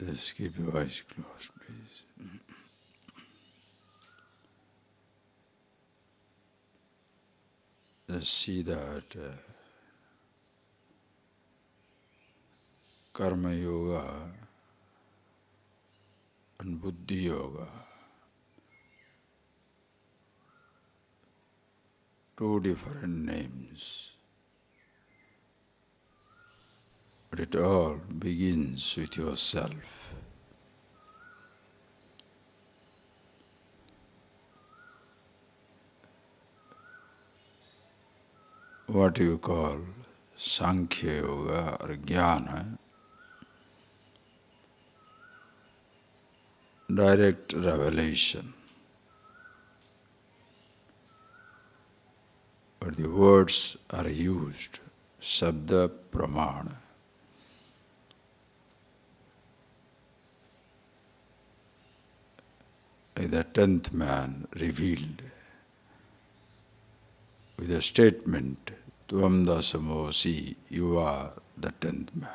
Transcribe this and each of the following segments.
Just keep your eyes closed, please. Just see that Karma Yoga and Buddhi Yoga, two different names, but it all begins with yourself. What you call Sankhya Yoga or Jnana, direct revelation. But the words are used, Sabda Pramana. Like the 10th man revealed with a statement, Tvam dasamosi, you are the 10th man.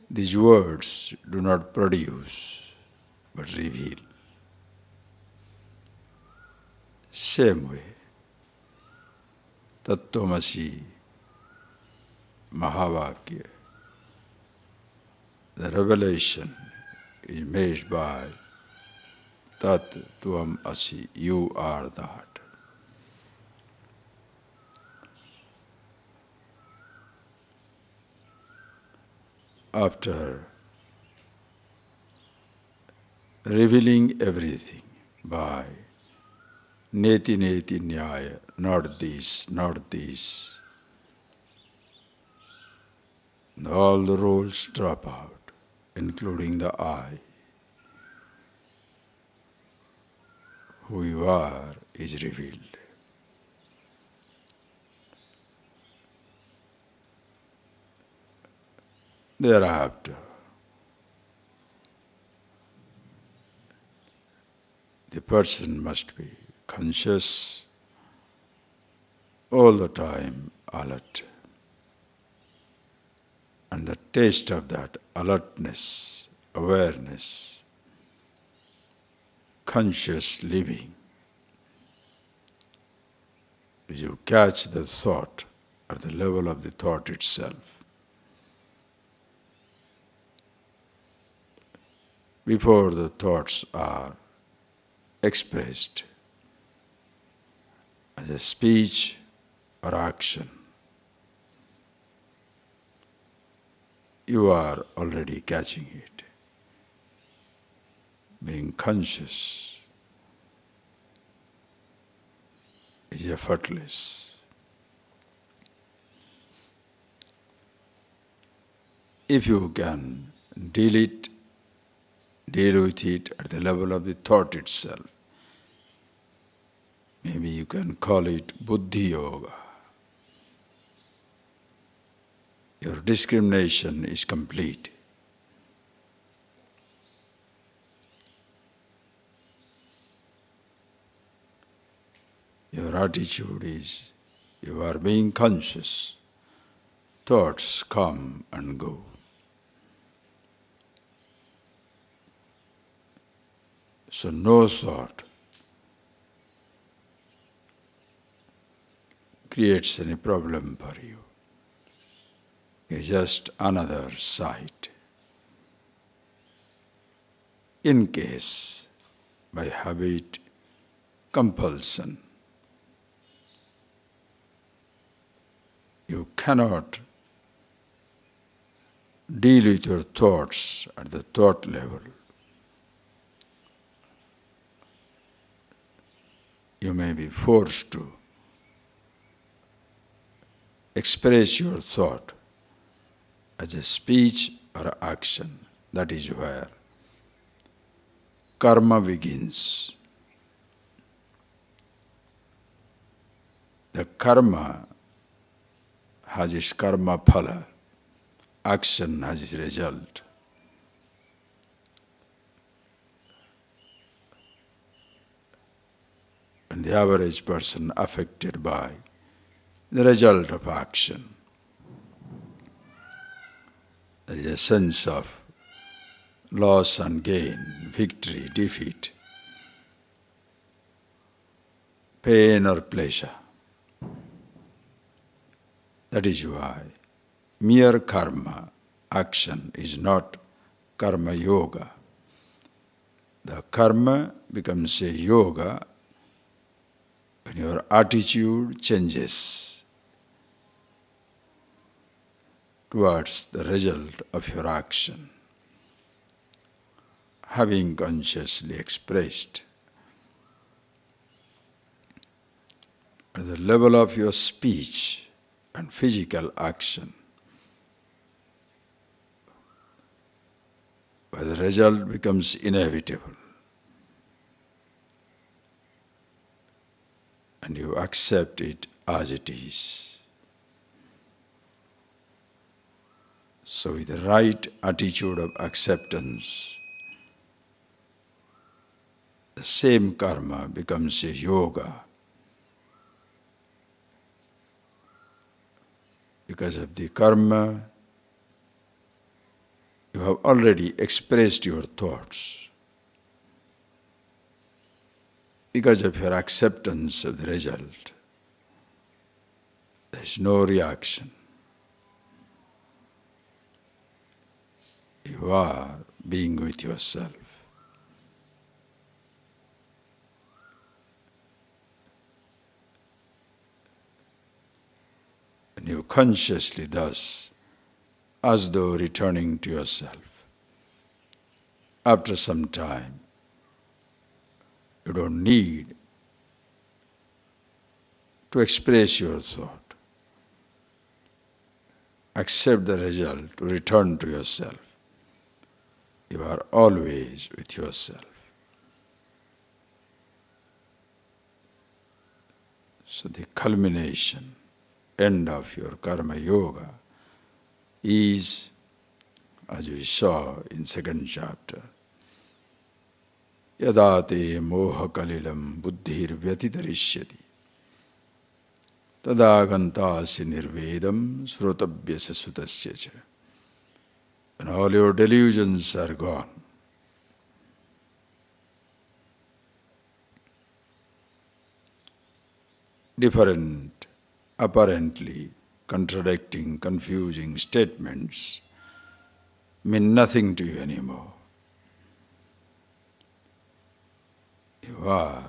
These words do not produce, but reveal. Same way, Tattvamasi, Mahavakya, the revelation is made by Tat Tvam Asi, you are that. After revealing everything by Neti Neti Nyaya, not this, not this, and all the rules drop out, including the I. Who you are is revealed. Thereafter, the person must be conscious all the time, alert. And the taste of that alertness, awareness, conscious living, is you catch the thought at the level of the thought itself. Before the thoughts are expressed as a speech or action, you are already catching it. Being conscious is effortless. If you can deal with it at the level of the thought itself, maybe you can call it Buddhi Yoga. Your discrimination is complete. Your attitude is, you are being conscious. Thoughts come and go. So no thought creates any problem for you. It's just another sight. In case, by habit, compulsion, you cannot deal with your thoughts at the thought level, you may be forced to express your thought as a speech or action. That is where karma begins. The karma has its karma phala, action has its result. And the average person affected by the result of action. There is a sense of loss and gain, victory, defeat, pain or pleasure. That is why mere karma, action, is not karma yoga. The karma becomes a yoga when your attitude changes towards the result of your action, having consciously expressed. At the level of your speech and physical action, where the result becomes inevitable, and you accept it as it is. So with the right attitude of acceptance, the same karma becomes a yoga. Because of the karma, you have already expressed your thoughts. Because of your acceptance of the result, there is no reaction. You are being with yourself. And you consciously thus, as though returning to yourself. After some time, you don't need to express your thought. Accept the result, to return to yourself. You are always with yourself. So the culmination, end of your karma yoga is, as we saw in second chapter, yada te moha kalilam buddhir vyatitarishyati tada gantasi nirvedam srotabhyasa sutasya cha. When all your delusions are gone, different, apparently contradicting, confusing statements mean nothing to you anymore. You are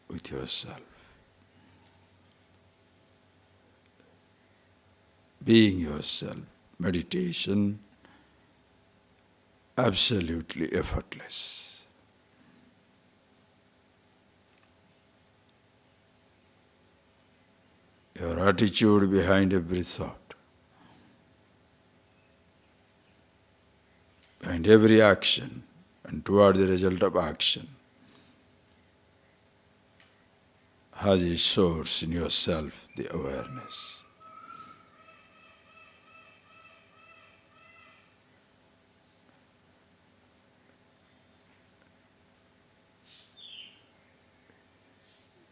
with yourself. Being yourself, meditation, absolutely effortless. Your attitude behind every thought, behind every action, and toward the result of action, has its source in yourself, the awareness.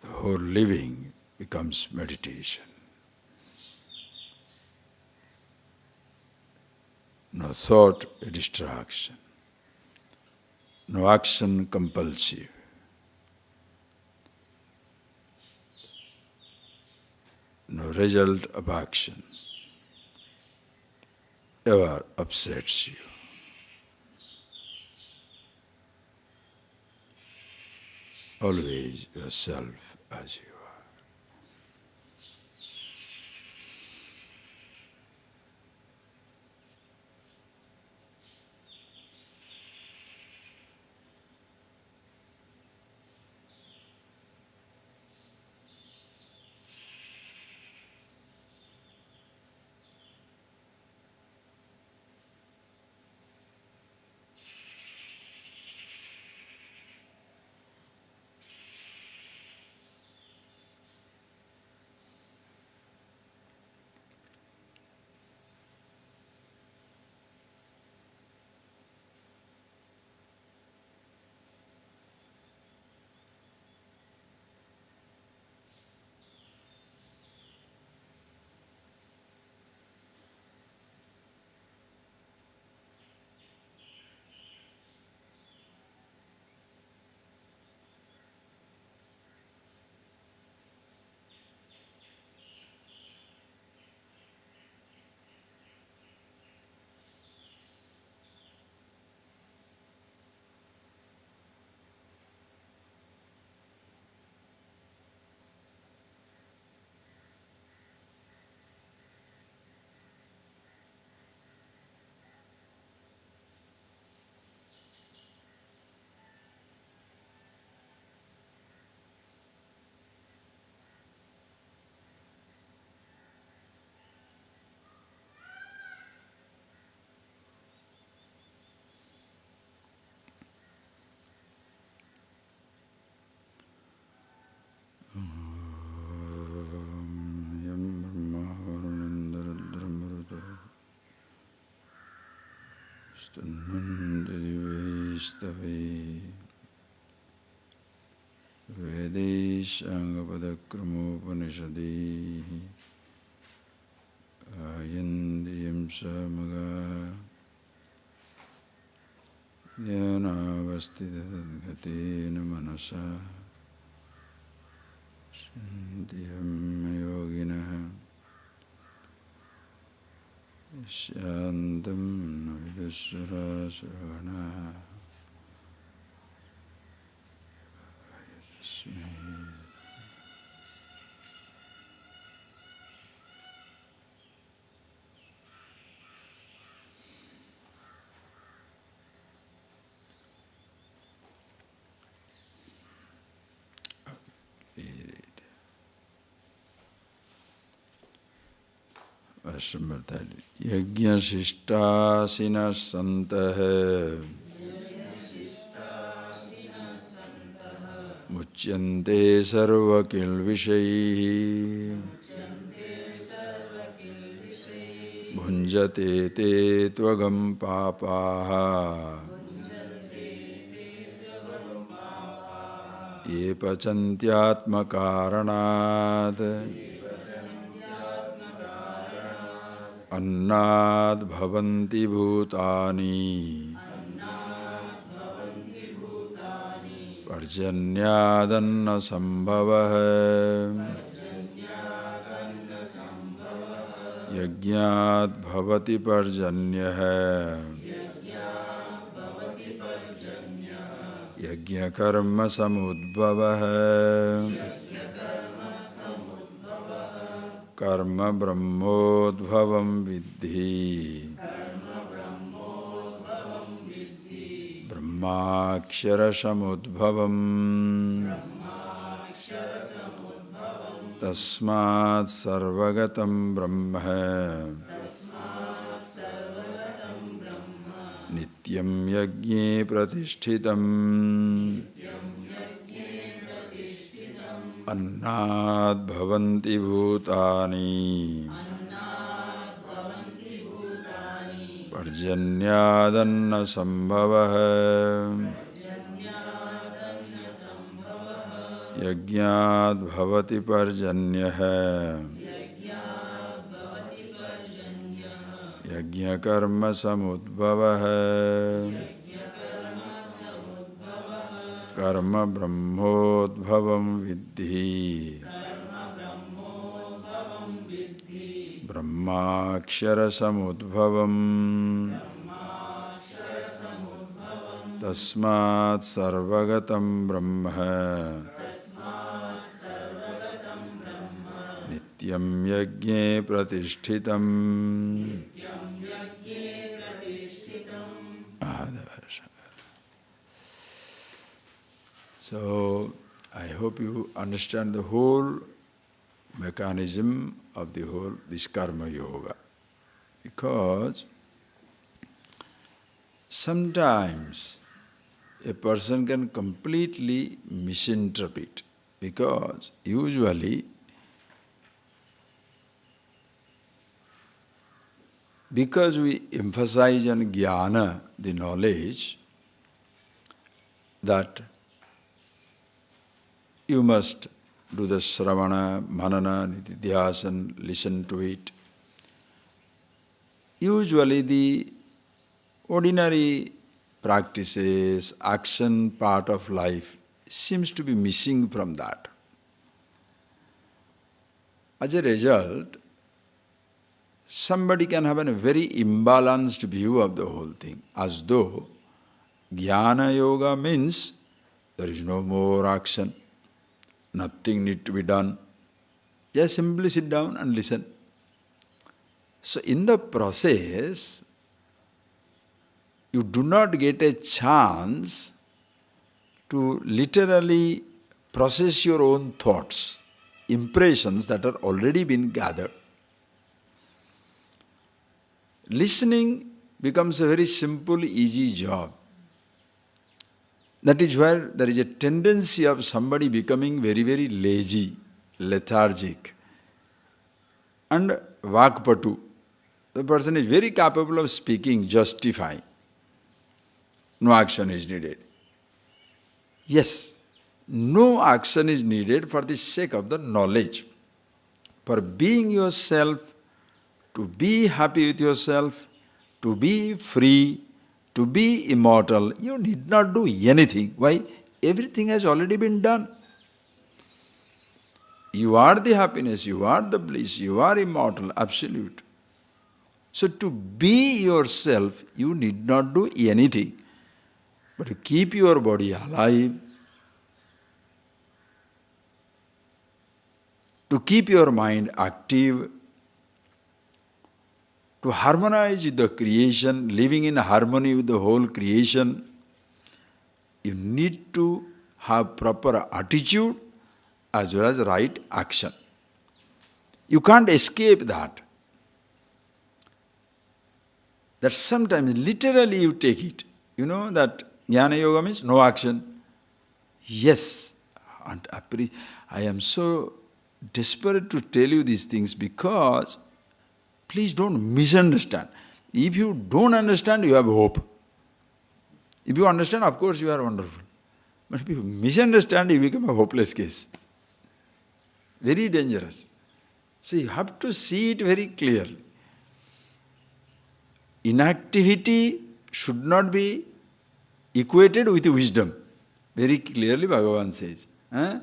The whole living becomes meditation. No thought a distraction, no action compulsive. No result of action ever upsets you. Always yourself as you are. Suddhananda Divestave Vedeshangapadakramopaniषदि Ayandiyam Samaga Dhyānavastitadgatena manasa Shantyam yoginaha Shantam navidasura surana Yajna Shishtasina Santaha Muchyante Sarva Kilvishayi Bhunjate Te Tvagam Papaha Ye Pachantyatma Karanat Annad Bhavanti Bhutani Parjanyadanna Sambhavah Yajñāt Bhavati Parjanyah Yajña Karma Samudbhavah Karma Brahmodbhavam Vidhi Brahmakshara Samudbhavam Tasmat Sarvagatam Brahma Nityam Yajñe Pratishtitam Annad Bhavanti Bhutani Parjanyadanna Sambhavah Yajñāt Bhavati Parjanyah Yajña Karma Samudbhavah Karma Brahmodbhavam Vidhi Brahmakshara Samudbhavam Tasmat Sarvagatam Brahma Nityam Yajñe Pratishtitam So, I hope you understand the whole mechanism of this karma yoga. Because sometimes a person can completely misinterpret. Because usually, because we emphasize on jnana, the knowledge, that you must do the shravana, manana, nididhyasana, listen to it. Usually the ordinary practices, action part of life seems to be missing from that. As a result, somebody can have a very imbalanced view of the whole thing, as though jnana yoga means there is no more action. Nothing need to be done. Just simply sit down and listen. So in the process, you do not get a chance to literally process your own thoughts, impressions that are already been gathered. Listening becomes a very simple, easy job. That is where there is a tendency of somebody becoming very, very lazy, lethargic, and vakpatu. The person is very capable of speaking, justifying. no action is needed. Yes, no action is needed for the sake of the knowledge. For being yourself, to be happy with yourself, to be free, to be immortal, you need not do anything. Why? Everything has already been done. You are the happiness, you are the bliss, you are immortal, absolute. So to be yourself, you need not do anything, but to keep your body alive, to keep your mind active, to harmonize with the creation, living in harmony with the whole creation, you need to have proper attitude as well as right action. You can't escape that. That sometimes literally you take it. You know that Jnana Yoga means no action. Yes, and I am so desperate to tell you these things because please don't misunderstand. If you don't understand, you have hope. If you understand, of course you are wonderful. But if you misunderstand, you become a hopeless case. Very dangerous. So you have to see it very clearly. Inactivity should not be equated with wisdom. Very clearly Bhagavan says. Na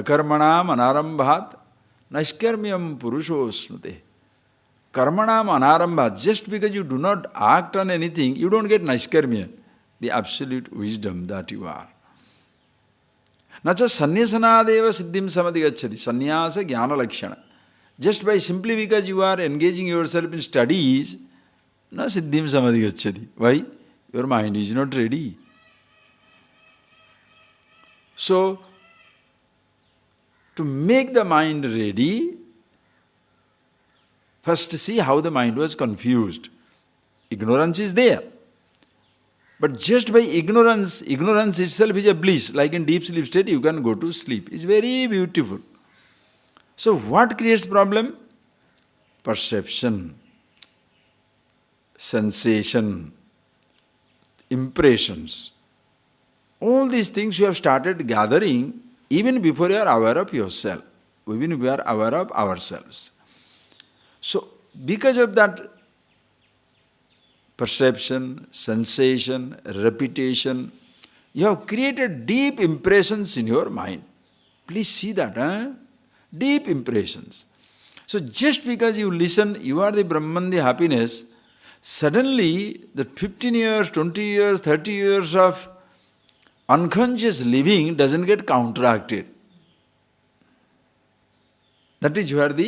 karmanam anarambhat naiskarmyam purusho smrute. Karmanam anarambhat. Just because you do not act on anything, you don't get naiskarmya, the absolute wisdom that you are. Nacha sannyasanaadeva siddhim samadhigacchati. Sannyasa jnana lakshana. Just by simply because you are engaging yourself in studies, na siddhim samadhigacchati. Why? Your mind is not ready. So, to make the mind ready, first see how the mind was confused. Ignorance is there. But just by ignorance, ignorance itself is a bliss. Like in deep sleep state, you can go to sleep. It's very beautiful. So what creates problem? Perception, sensation, impressions. All these things you have started gathering even before you are aware of yourself. Even if we are aware of ourselves. So because of that perception, sensation, repetition, you have created deep impressions in your mind. Please see that, deep impressions. So just because you listen, you are the Brahman, the happiness, suddenly the 15 years, 20 years, 30 years of unconscious living doesn't get counteracted. That is where are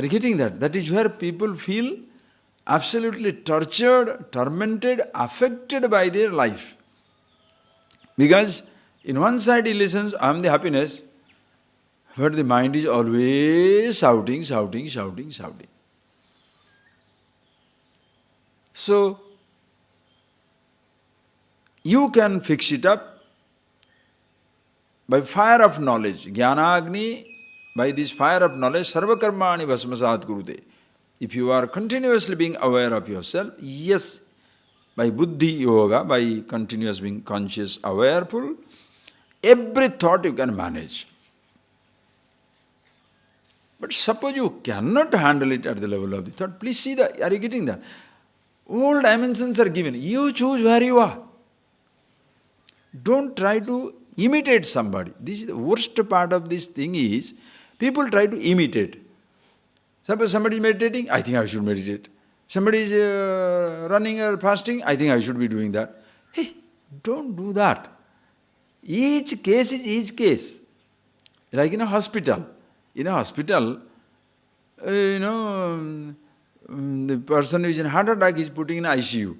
you getting that? That is where people feel absolutely tortured, tormented, affected by their life. Because in one side he listens, I am the happiness, but the mind is always shouting. So, you can fix it up by fire of knowledge. Jnana Agni, by this fire of knowledge, sarva karmani bhasmasat kurute. If you are continuously being aware of yourself, yes, by buddhi yoga, by continuous being conscious, awareful, every thought you can manage. But suppose you cannot handle it at the level of the thought, please see that, are you getting that? All dimensions are given. You choose where you are. Don't try to imitate somebody. This is the worst part of this thing is, people try to imitate. Suppose somebody is meditating, I think I should meditate. Somebody is running or fasting, I think I should be doing that. Hey, don't do that. Each case is each case. Like in a hospital. In a hospital, the person who is in heart attack is putting in ICU,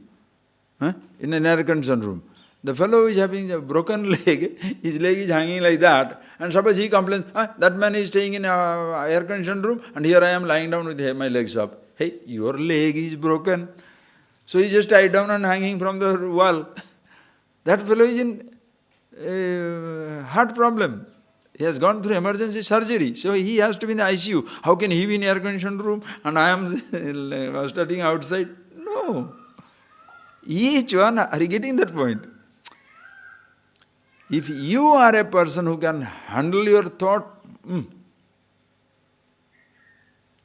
in an air-conditioned room. The fellow is having a broken leg, his leg is hanging like that, and suppose he complains, that man is staying in an air-conditioned room, and here I am lying down with my legs up. Hey, your leg is broken. So he just tied down and hanging from the wall. That fellow is in heart problem. He has gone through emergency surgery, so he has to be in the ICU. How can he be in air-conditioned room and I am studying outside? No. Each one, are you getting that point? If you are a person who can handle your thought,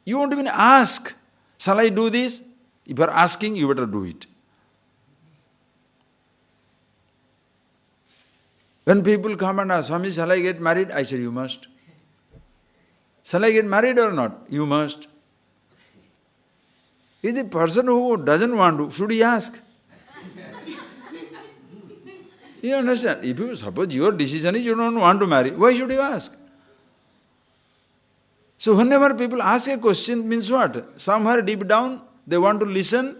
you won't even ask, shall I do this? If you are asking, you better do it. When people come and ask, Swami, shall I get married? I say, you must. Shall I get married or not? You must. If the person who doesn't want to, should he ask? You understand? If you suppose your decision is you don't want to marry, why should you ask? So whenever people ask a question, means what? Somewhere deep down, they want to listen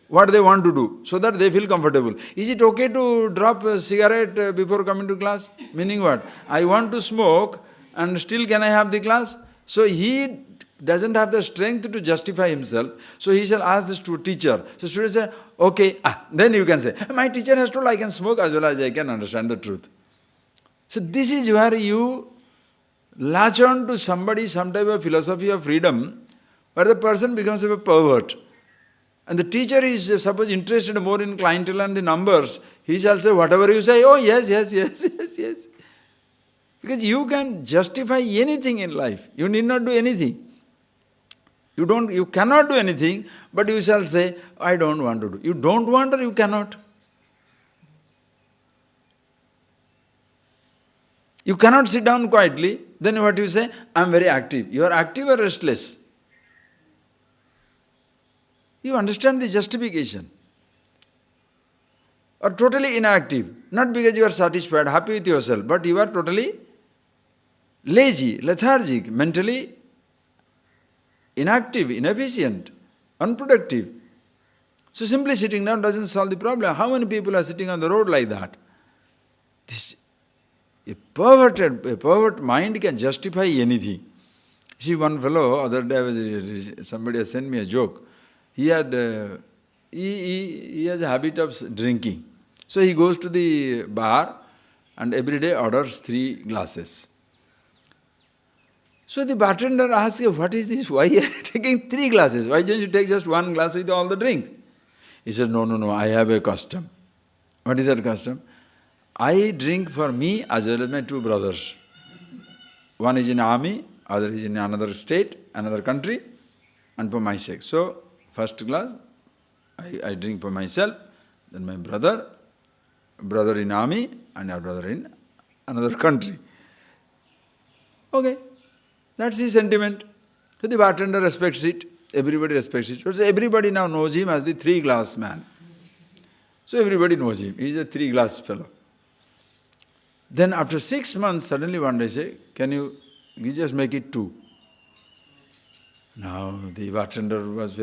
what they want to do, so that they feel comfortable. Is it okay to drop a cigarette before coming to class? Meaning what? I want to smoke and still can I have the class? So he doesn't have the strength to justify himself, so he shall ask this to teacher. So students say, okay, then you can say, my teacher has told I can smoke as well as I can understand the truth. So this is where you latch on to somebody, some type of philosophy of freedom, where the person becomes a pervert. And the teacher is, suppose, interested more in clientele and the numbers, he shall say, whatever you say, oh yes, yes, yes, yes, yes. Because you can justify anything in life. You need not do anything. You cannot do anything, but you shall say, I don't want to do. You don't want or you cannot. You cannot sit down quietly, then what you say? I am very active. You are active or restless? You understand the justification. Or totally inactive. Not because you are satisfied, happy with yourself, but you are totally lazy, lethargic, mentally inactive, inefficient, unproductive. So simply sitting down doesn't solve the problem. How many people are sitting on the road like that? A pervert mind can justify anything. See, one fellow, other day somebody has sent me a joke. He has a habit of drinking. So he goes to the bar and every day orders 3 glasses. So the bartender asks him, what is this? Why are you taking 3 glasses? Why don't you take just 1 glass with all the drinks? He says, no, I have a custom. What is that custom? I drink for me as well as my 2 brothers. One is in army, other is in another state, another country, and for my sake. So, first glass, I drink for myself, then my brother in army, and our brother in another country. Okay, that's his sentiment. So the bartender respects it, everybody respects it. So everybody now knows him as the 3-glass man. So everybody knows him, he is a 3-glass fellow. Then after 6 months, suddenly one day say, can you just make it 2? Now the bartender was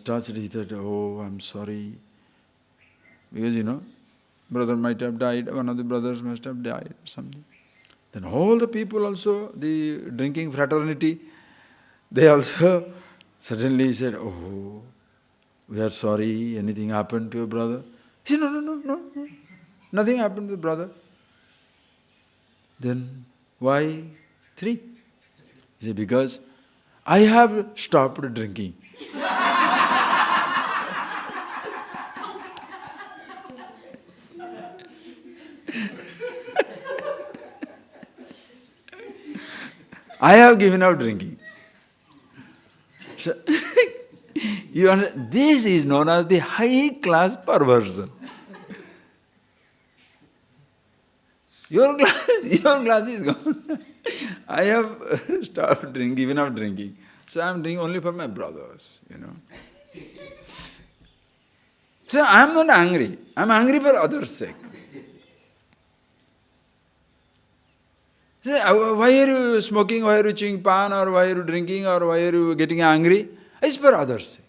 touched. He thought, oh, I'm sorry. Because, brother might have died, one of the brothers must have died or something. Then all the people also, the drinking fraternity, they also suddenly said, oh, we are sorry, anything happened to your brother? He said, no, nothing happened to the brother. Then why 3? He said, because I have stopped drinking. I have given up drinking. So, this is known as the high-class perversion. Your glass is gone. I have stopped drinking, given up drinking. So I am drinking only for my brothers, So I am not angry. I am angry for others' sake. So why are you smoking, why are you chewing pan, or why are you drinking, or why are you getting angry? It's for others' sake.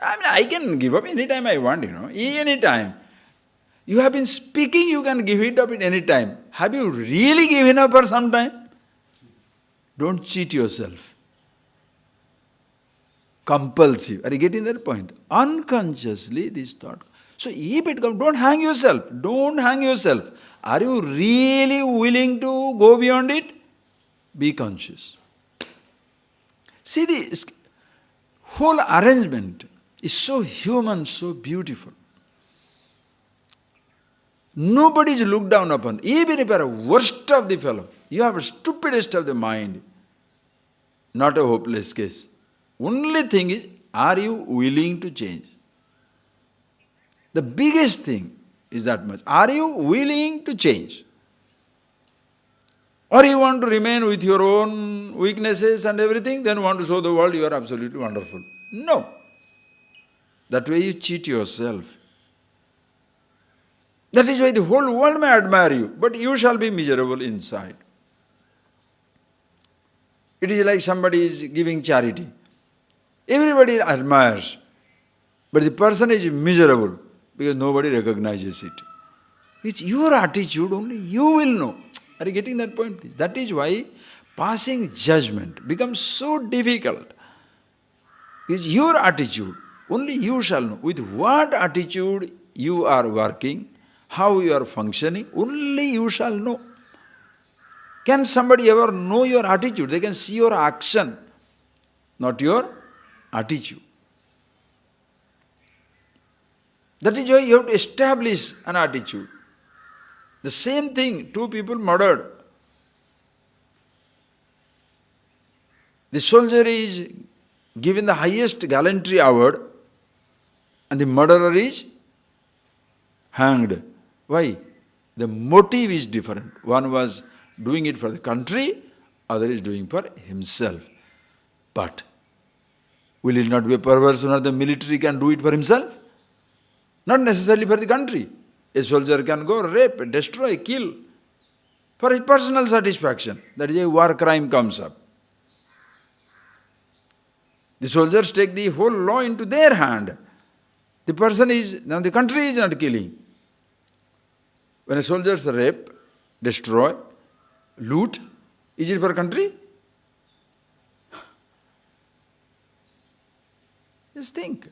I can give up anytime I want, anytime. You have been speaking, you can give it up at any time. Have you really given up for some time? Don't cheat yourself. Compulsive. Are you getting that point? Unconsciously this thought. So if it comes, don't hang yourself. Don't hang yourself. Are you really willing to go beyond it? Be conscious. See the whole arrangement. is so human, so beautiful. Nobody is looked down upon. Even if you are worst of the fellow, you have a stupidest of the mind, not a hopeless case. Only thing is, are you willing to change? The biggest thing is that much. Are you willing to change? Or you want to remain with your own weaknesses and everything, then want to show the world you are absolutely wonderful. No. That way you cheat yourself. That is why the whole world may admire you, but you shall be miserable inside. It is like somebody is giving charity. Everybody admires, but the person is miserable because nobody recognizes it. It's your attitude, only you will know. Are you getting that point, please? That is why passing judgment becomes so difficult. It's your attitude, only you shall know. With what attitude you are working, how you are functioning, only you shall know. Can somebody ever know your attitude? They can see your action, not your attitude. That is why you have to establish an attitude. The same thing, two people murdered. The soldier is given the highest gallantry award and the murderer is hanged. Why? The motive is different. One was doing it for the country, other is doing for himself. But will it not be a perverse when the military can do it for himself? Not necessarily for the country. A soldier can go rape, destroy, kill for his personal satisfaction. That is a war crime comes up. The soldiers take the whole law into their hand. The person is, now the country is not killing. When a soldiers rape, destroy, loot, is it for country? Just think.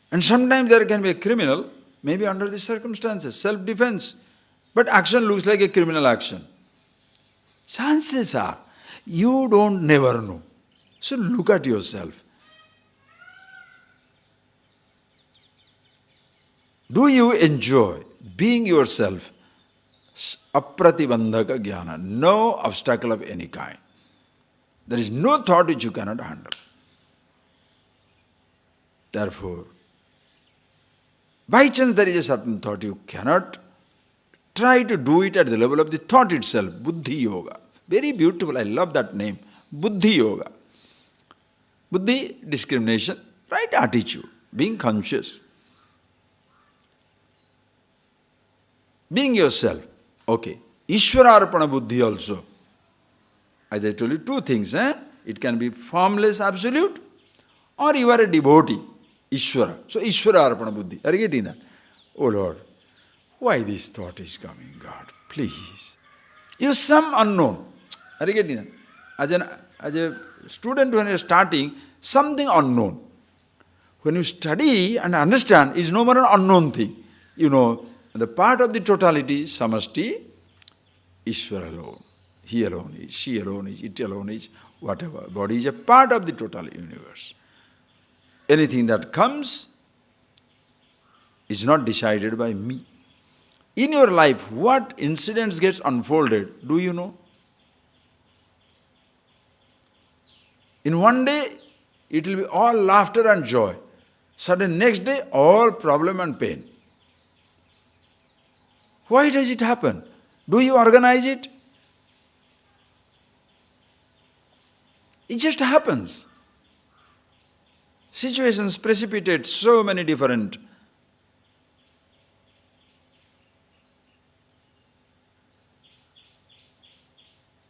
And sometimes there can be a criminal, maybe under the circumstances, self-defense, but action looks like a criminal action. Chances are, you don't never know. So look at yourself. Do you enjoy being yourself? Apratibandhaka jnana, no obstacle of any kind. There is no thought which you cannot handle. Therefore, by chance there is a certain thought you cannot, try to do it at the level of the thought itself, Buddhi Yoga. Very beautiful, I love that name, Buddhi Yoga. Buddhi, discrimination, right attitude, being conscious. Being yourself, okay. Ishvara Arpana Buddhi also. As I told you, two things, It can be formless absolute, or you are a devotee, Ishvara. So Ishvara Arpana Buddhi. Are you getting that? Oh Lord, why this thought is coming, God? Please. Use some unknown. Are you getting that? As a student, when you are starting, something unknown. When you study and understand, it's no more an unknown thing. You know, the part of the totality, samasti, Ishvara alone. He alone is, she alone is, it alone is, whatever. Body is a part of the total universe. Anything that comes is not decided by me. In your life, what incidents gets unfolded, do you know? In one day, it will be all laughter and joy. Sudden next day, all problem and pain. Why does it happen? Do you organize it? It just happens. Situations precipitate so many different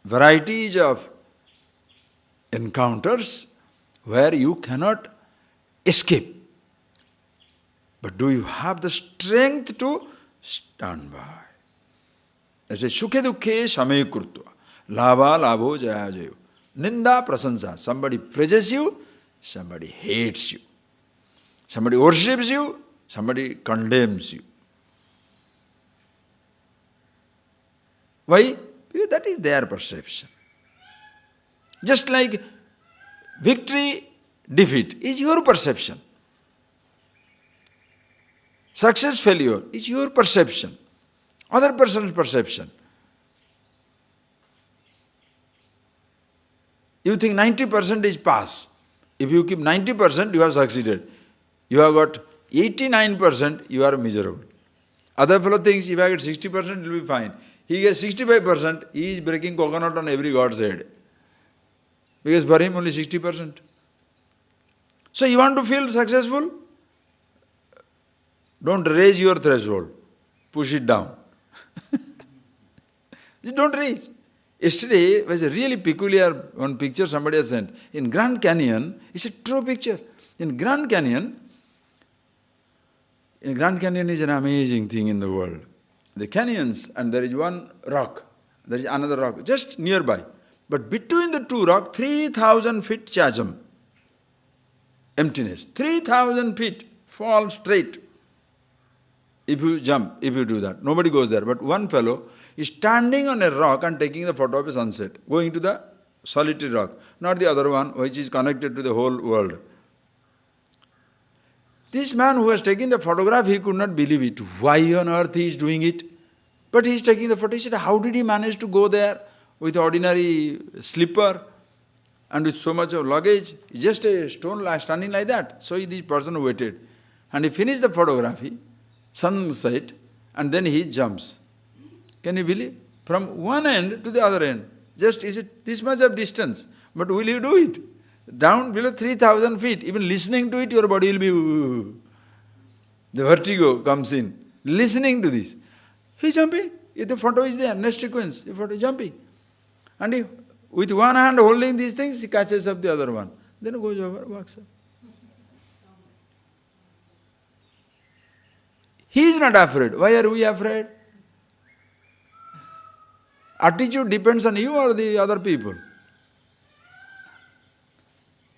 varieties of encounters where you cannot escape. But do you have the strength to stand by? As a sukhe dukhe samay kurtva, lava labho jaya jayo, ninda prasansa. Somebody praises you, somebody hates you. Somebody worships you, somebody condemns you. Why? Because that is their perception. Just like Victory, defeat is your perception. Success, failure is your perception. Other person's perception. You think 90% is pass. If you keep 90%, you have succeeded. You have got 89%, you are miserable. Other fellow thinks if I get 60%, it will be fine. He gets 65%, he is breaking coconut on every god's head. Because for him only 60%. So you want to feel successful? Don't raise your threshold. Push it down. You don't raise. Yesterday was a really peculiar one picture somebody has sent. In Grand Canyon, it's a true picture. In Grand Canyon is an amazing thing in the world. The canyons, and there is one rock, there is another rock, just nearby. But between the two rocks, 3,000 feet chasm. Emptiness. 3,000 feet fall straight. If you jump, if you do that. Nobody goes there. But one fellow is standing on a rock and taking the photo of a sunset, going to the solitary rock, not the other one which is connected to the whole world. This man who was taking the photograph, he could not believe it. Why on earth he is doing it? But he is taking the photo. He said, how did he manage to go there with ordinary slipper and with so much of luggage? Just a stone standing like that. So this person waited. And he finished the photography, sunset, and then he jumps. Can you believe? From one end to the other end. Just is it this much of distance. But will you do it? Down below 3,000 feet, even listening to it, your body will be, ooh. The vertigo comes in. Listening to this. He's jumping. The photo is there, next sequence, the photo is jumping. And he, with one hand holding these things, he catches up the other one. Then he goes over, walks up. He is not afraid. Why are we afraid? Attitude depends on you or the other people.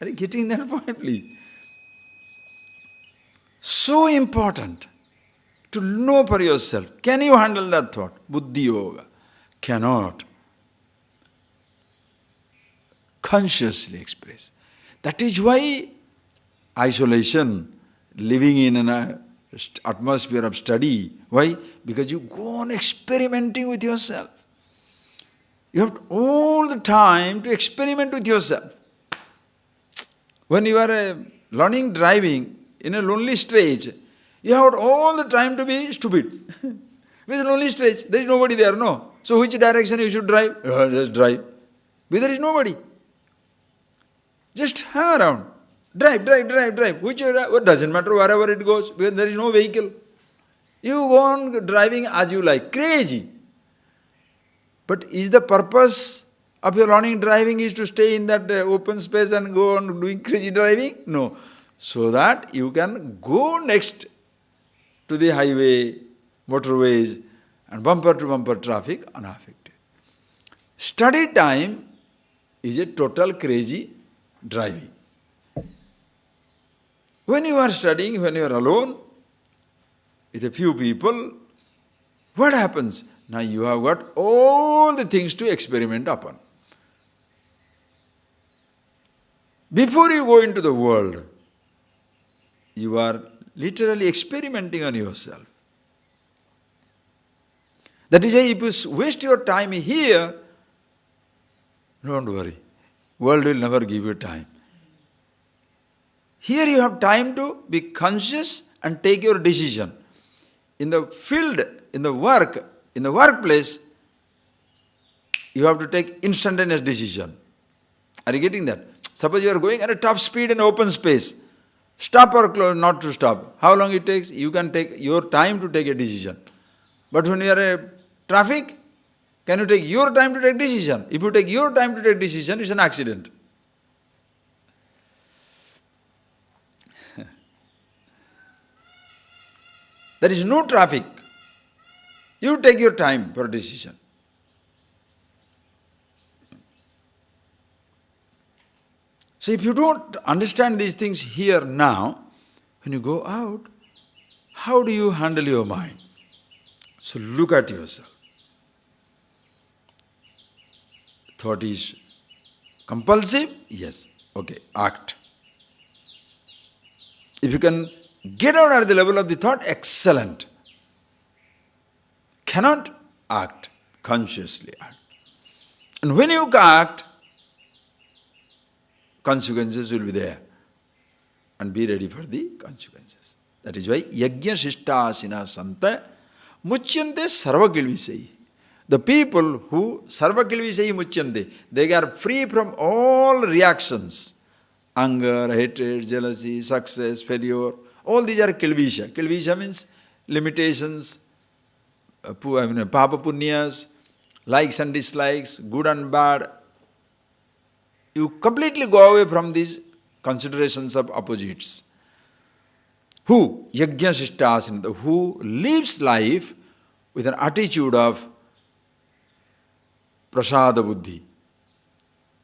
Are you getting that point, please? So important to know for yourself. Can you handle that thought? Buddhi yoga. Cannot. Consciously express. That is why isolation, living in an atmosphere of study. Why? Because you go on experimenting with yourself. You have all the time to experiment with yourself. When you are learning driving in a lonely stage, you have all the time to be stupid. With a lonely stage, there is nobody there, no. So which direction you should drive? Just drive. But there is nobody. Just hang around. Drive. Which what doesn't matter wherever it goes, because there is no vehicle. You go on driving as you like. Crazy. But is the purpose of your learning driving is to stay in that open space and go on doing crazy driving? No. So that you can go next to the highway, motorways, and bumper-to-bumper traffic unaffected. Study time is a total crazy driving. When you are studying, when you are alone, with a few people, what happens? Now you have got all the things to experiment upon. Before you go into the world, you are literally experimenting on yourself. That is why if you waste your time here, don't worry, world will never give you time. Here you have time to be conscious and take your decision. In the field, in the workplace, you have to take instantaneous decision. Are you getting that? Suppose you are going at a top speed in open space. Stop or not to stop. How long it takes? You can take your time to take a decision. But when you are in traffic, can you take your time to take decision? If you take your time to take decision, it's an accident. There is no traffic. You take your time for a decision. So if you don't understand these things here now, when you go out, how do you handle your mind? So look at yourself. Thought is compulsive? Yes. Okay, act. If you can get out at the level of the thought, excellent. Cannot act, consciously act. And when you act, consequences will be there. And be ready for the consequences. That is why yajna shishtasina santa muchyante sarva kilvisai. The people who sarva kilvisai muchyante, they are free from all reactions. Anger, hatred, jealousy, success, failure, all these are kilvisha. Kilvisha means limitations, papa punyas, likes and dislikes, good and bad. You completely go away from these considerations of opposites. Who? Yajna shishtasana, who lives life with an attitude of prasada buddhi.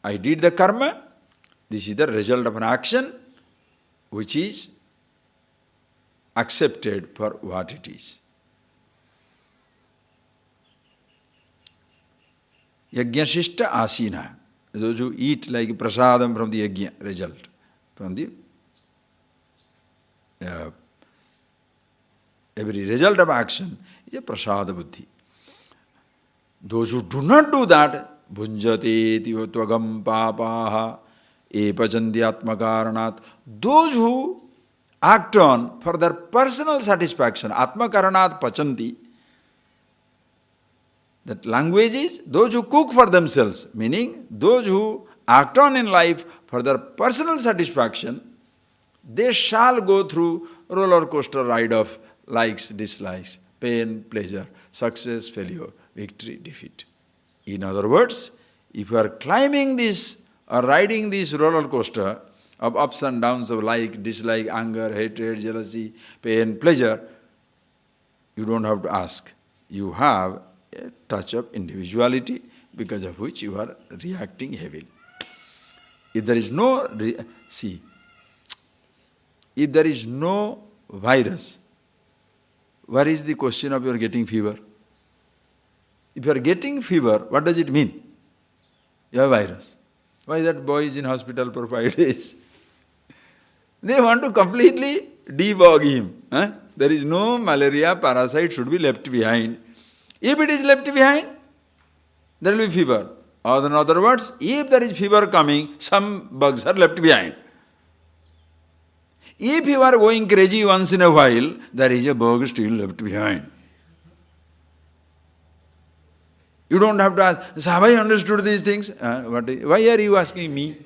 I did the karma, this is the result of an action which is accepted for what it is. Yajna shishta asina, those who eat like prasadam from the yajna result, from the every result of action is a prasada buddhi. Those who do not do that, bhunjate tvagam papaha epachanti atmakaranat, those who act on for their personal satisfaction, atmakaranat pachanti, that language is those who cook for themselves, meaning those who act on in life for their personal satisfaction, they shall go through roller coaster ride of likes, dislikes, pain, pleasure, success, failure, victory, defeat. In other words, if you are climbing this or riding this roller coaster of ups and downs of like, dislike, anger, hatred, jealousy, pain, pleasure, you don't have to ask. You have a touch of individuality because of which you are reacting heavily. If there is no, if there is no virus, where is the question of your getting fever? If you are getting fever, what does it mean? You have virus. Why that boy is in hospital for 5 days? They want to completely debug him. There is no malaria parasite should be left behind. If it is left behind, there will be fever. Or in other words, if there is fever coming, some bugs are left behind. If you are going crazy once in a while, there is a bug still left behind. You don't have to ask, so have I understood these things? Why are you asking me?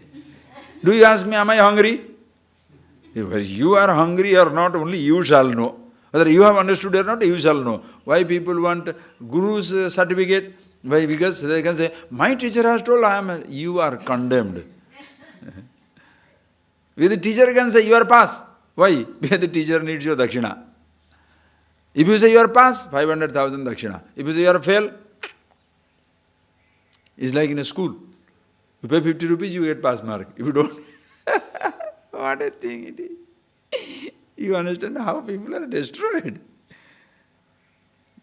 Do you ask me, am I hungry? If you are hungry or not, only you shall know. Whether you have understood or not, you shall know. Why people want Guru's certificate? Why? Because they can say, my teacher has told you are condemned. The teacher can say, you are pass. Why? Because the teacher needs your dakshina. If you say you are pass, 500,000 dakshina. If you say you are fail, it's like in a school. You pay 50 rupees, you get pass mark. If you don't, what a thing it is. You understand how people are destroyed.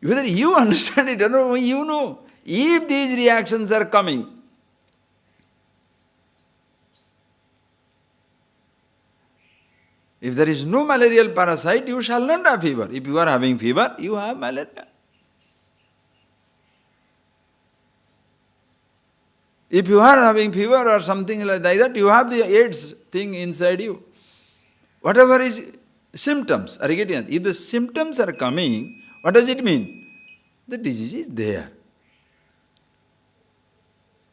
Whether you understand it or not, you know. If these reactions are coming, if there is no malarial parasite, you shall not have fever. If you are having fever, you have malaria. If you are having fever or something like that, you have the AIDS thing inside you. Whatever is symptoms, are you getting it? If the symptoms are coming, what does it mean? The disease is there.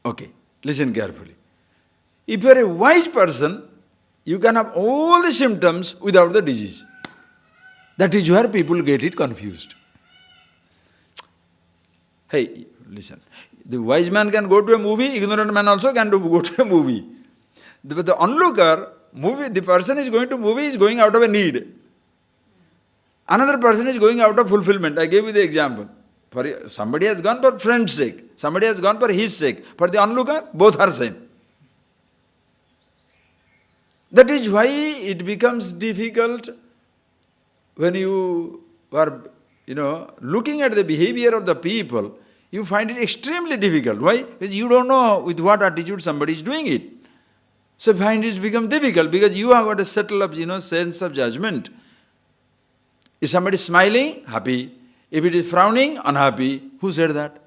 Okay, listen carefully. If you are a wise person, you can have all the symptoms without the disease. That is where people get it confused. Hey, listen. The wise man can go to a movie, ignorant man also can go to a movie. But the onlooker, the person is going to movie is going out of a need. Another person is going out of fulfillment. I gave you the example. Somebody has gone for friend's sake. Somebody has gone for his sake. For the onlooker, both are same. That is why it becomes difficult when you are, looking at the behavior of the people, you find it extremely difficult. Why? Because you don't know with what attitude somebody is doing it. So find it become difficult because you have got a settle up, sense of judgment. If somebody is smiling, happy. If it is frowning, unhappy. Who said that?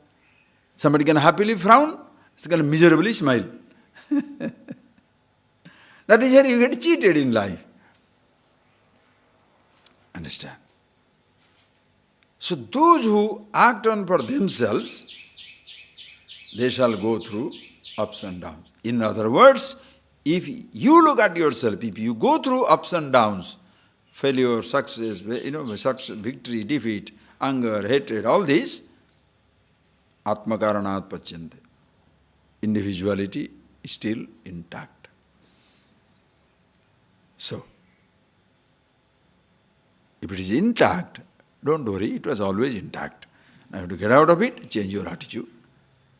Somebody can happily frown, somebody can miserably smile. That is how you get cheated in life. Understand? So those who act on for themselves, they shall go through ups and downs. In other words, if you look at yourself, if you go through ups and downs, failure, success, success, victory, defeat, anger, hatred, all these, Atmakaranat Pachyante. Individuality is still intact. So, if it is intact, don't worry, it was always intact. Now you have to get out of it, change your attitude,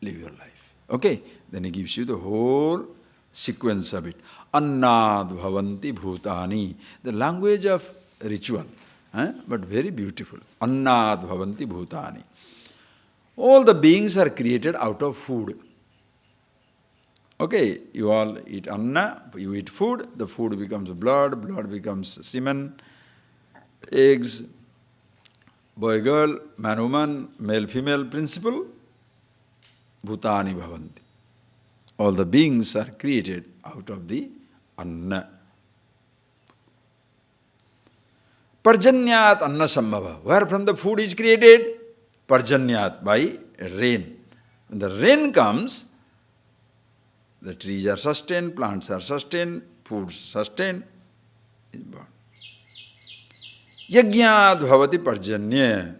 live your life. Okay? Then he gives you the whole sequence of it. Annad bhavanti bhutani. The language of ritual, but very beautiful. Annad bhavanti bhutani. All the beings are created out of food. Okay, you all eat anna, you eat food, the food becomes blood, blood becomes semen, eggs, boy girl, man woman, male female principle, bhutani bhavanti. All the beings are created out of the anna. Parjanyat anna sambhava. Where from the food is created? Parjanyat, by rain. When the rain comes, the trees are sustained, plants are sustained, foods sustained, is born. Yajñād bhavati parjanya.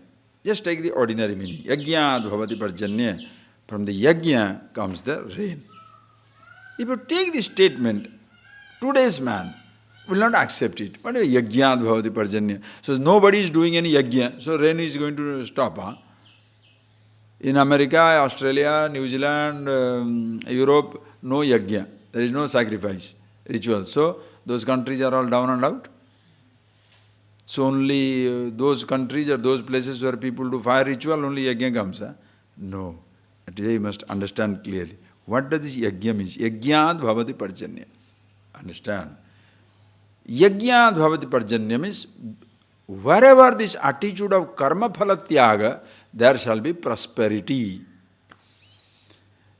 Just take the ordinary meaning. Yajñād bhavati parjanya. From the yajna comes the rain. If you take this statement, today's man will not accept it. What is yajñād bhavati parjanya? So nobody is doing any yajna, so rain is going to stop. In America, Australia, New Zealand, Europe, no yajna. There is no sacrifice, ritual. So those countries are all down and out. So only those countries or those places where people do fire ritual, only yajna comes. No. Today you must understand clearly. What does this yajna mean? Yajñād bhavati parjanya. Understand? Yajñād bhavati parjanya means wherever this attitude of karma phala tyaga, there shall be prosperity.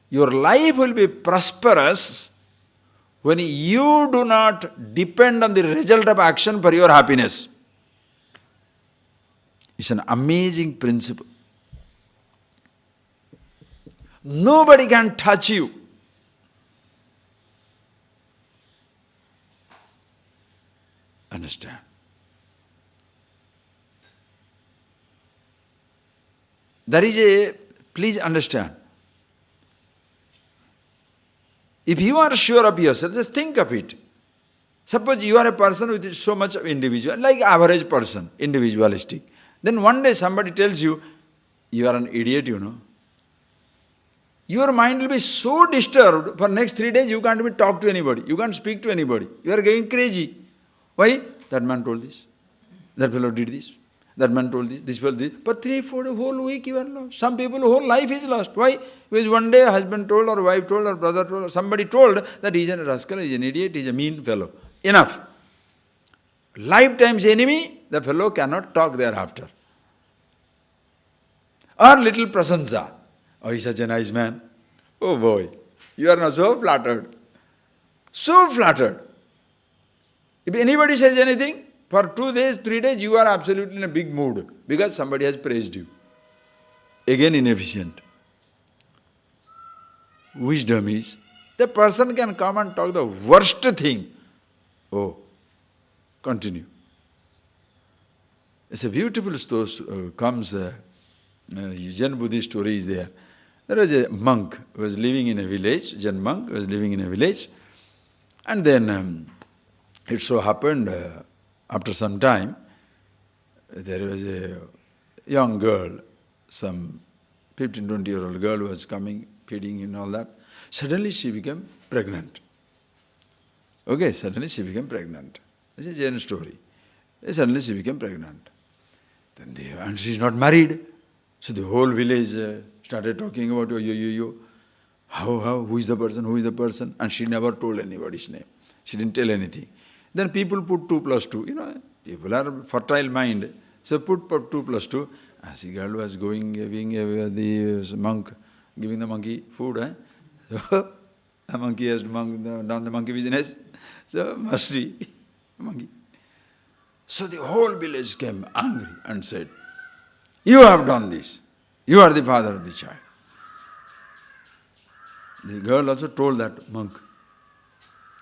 Your life will be prosperous when you do not depend on the result of action for your happiness. It's an amazing principle. Nobody can touch you. Understand? There is a, please understand, if you are sure of yourself, just think of it. Suppose you are a person with so much of individual, like average person, individualistic. Then one day somebody tells you, you are an idiot, Your mind will be so disturbed, for next 3 days you can't even talk to anybody, you can't speak to anybody. You are going crazy. Why? That man told this, that fellow did this, that man told this fellow did this. But 3-4 the whole week you are lost. Some people, whole life is lost. Why? Because one day husband told or wife told or brother told or somebody told that he is a rascal, he is an idiot, he is a mean fellow. Enough. Lifetime's enemy, the fellow cannot talk thereafter. Or little prasansa. Oh, he's such a nice man. Oh boy, you are not so flattered. So flattered. If anybody says anything, for 2 days, 3 days, you are absolutely in a big mood because somebody has praised you. Again inefficient. Wisdom is, the person can come and talk the worst thing. Oh, continue. It's a beautiful story, comes, Zen Buddhist story is there. There was a monk who was living in a village, Zen monk was living in a village, and then it so happened, after some time, there was a young girl, some 15-20-year-old girl was coming, feeding and all that. Suddenly she became pregnant. Okay, suddenly she became pregnant. This is a Jain story. Suddenly she became pregnant. And she is not married. So the whole village started talking about, yo. who is the person? And she never told anybody's name. She didn't tell anything. Then people put 2 plus 2. People are fertile mind. So put 2 plus 2. As the girl was going, giving the monk, giving the monkey food. So the monkey has done the monkey business. So must be monkey. So the whole village came angry and said, "You have done this. You are the father of the child." The girl also told that monk.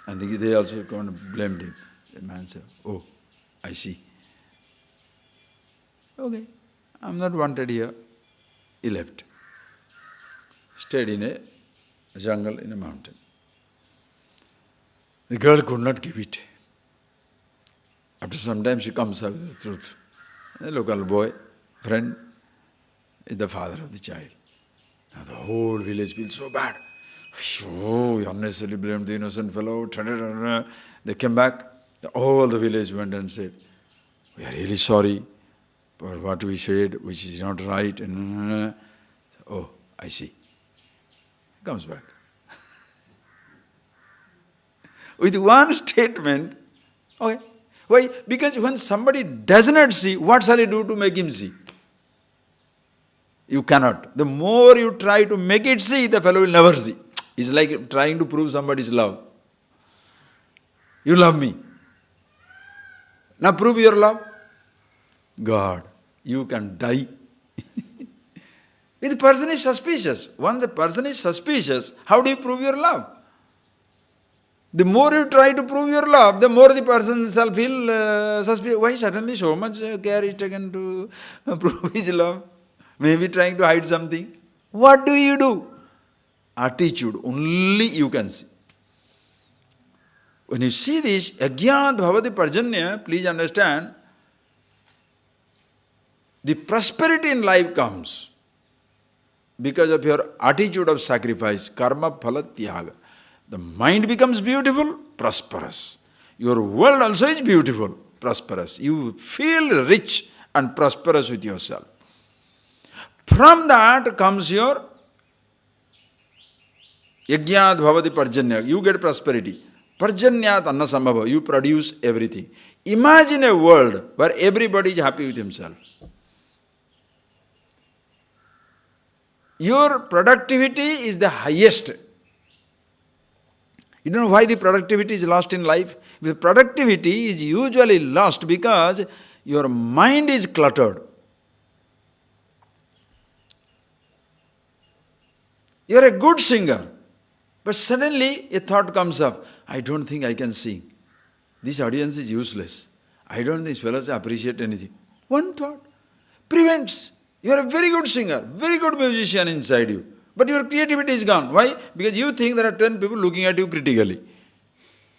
And they also kind of blamed him. The man said, "Oh, I see. Okay, I'm not wanted here." He left. Stayed in a jungle in a mountain. The girl could not give it. After some time she comes out with the truth. The local boy, friend, is the father of the child. Now the whole village feels so bad. Oh, you unnecessarily blamed the innocent fellow. They came back. All the village went and said, "We are really sorry for what we said, which is not right." And oh, I see. He comes back. With one statement, okay. Why? Because when somebody does not see, what shall you do to make him see? You cannot. The more you try to make it see, the fellow will never see. It's like trying to prove somebody's love. You love me. Now prove your love. God, you can die. If the person is suspicious, once the person is suspicious, how do you prove your love? The more you try to prove your love, the more the person shall feel suspicious. Why suddenly so much care is taken to prove his love? Maybe trying to hide something. What do you do? Attitude, only you can see. When you see this, Ajnat Bhavati Parjanya, please understand, the prosperity in life comes because of your attitude of sacrifice, karma phala tyaga. The mind becomes beautiful, prosperous. Your world also is beautiful, prosperous. You feel rich and prosperous with yourself. From that comes your Yajnat Bhavati Parjanya. You get prosperity. Parjanyat Anna Sambhava. You produce everything. Imagine a world where everybody is happy with himself. Your productivity is the highest. You don't know why the productivity is lost in life? The productivity is usually lost because your mind is cluttered. You are a good singer, but suddenly a thought comes up, I don't think I can sing. This audience is useless. I don't think these fellows appreciate anything. One thought prevents. You are a very good singer, very good musician inside you. But your creativity is gone. Why? Because you think there are 10 people looking at you critically.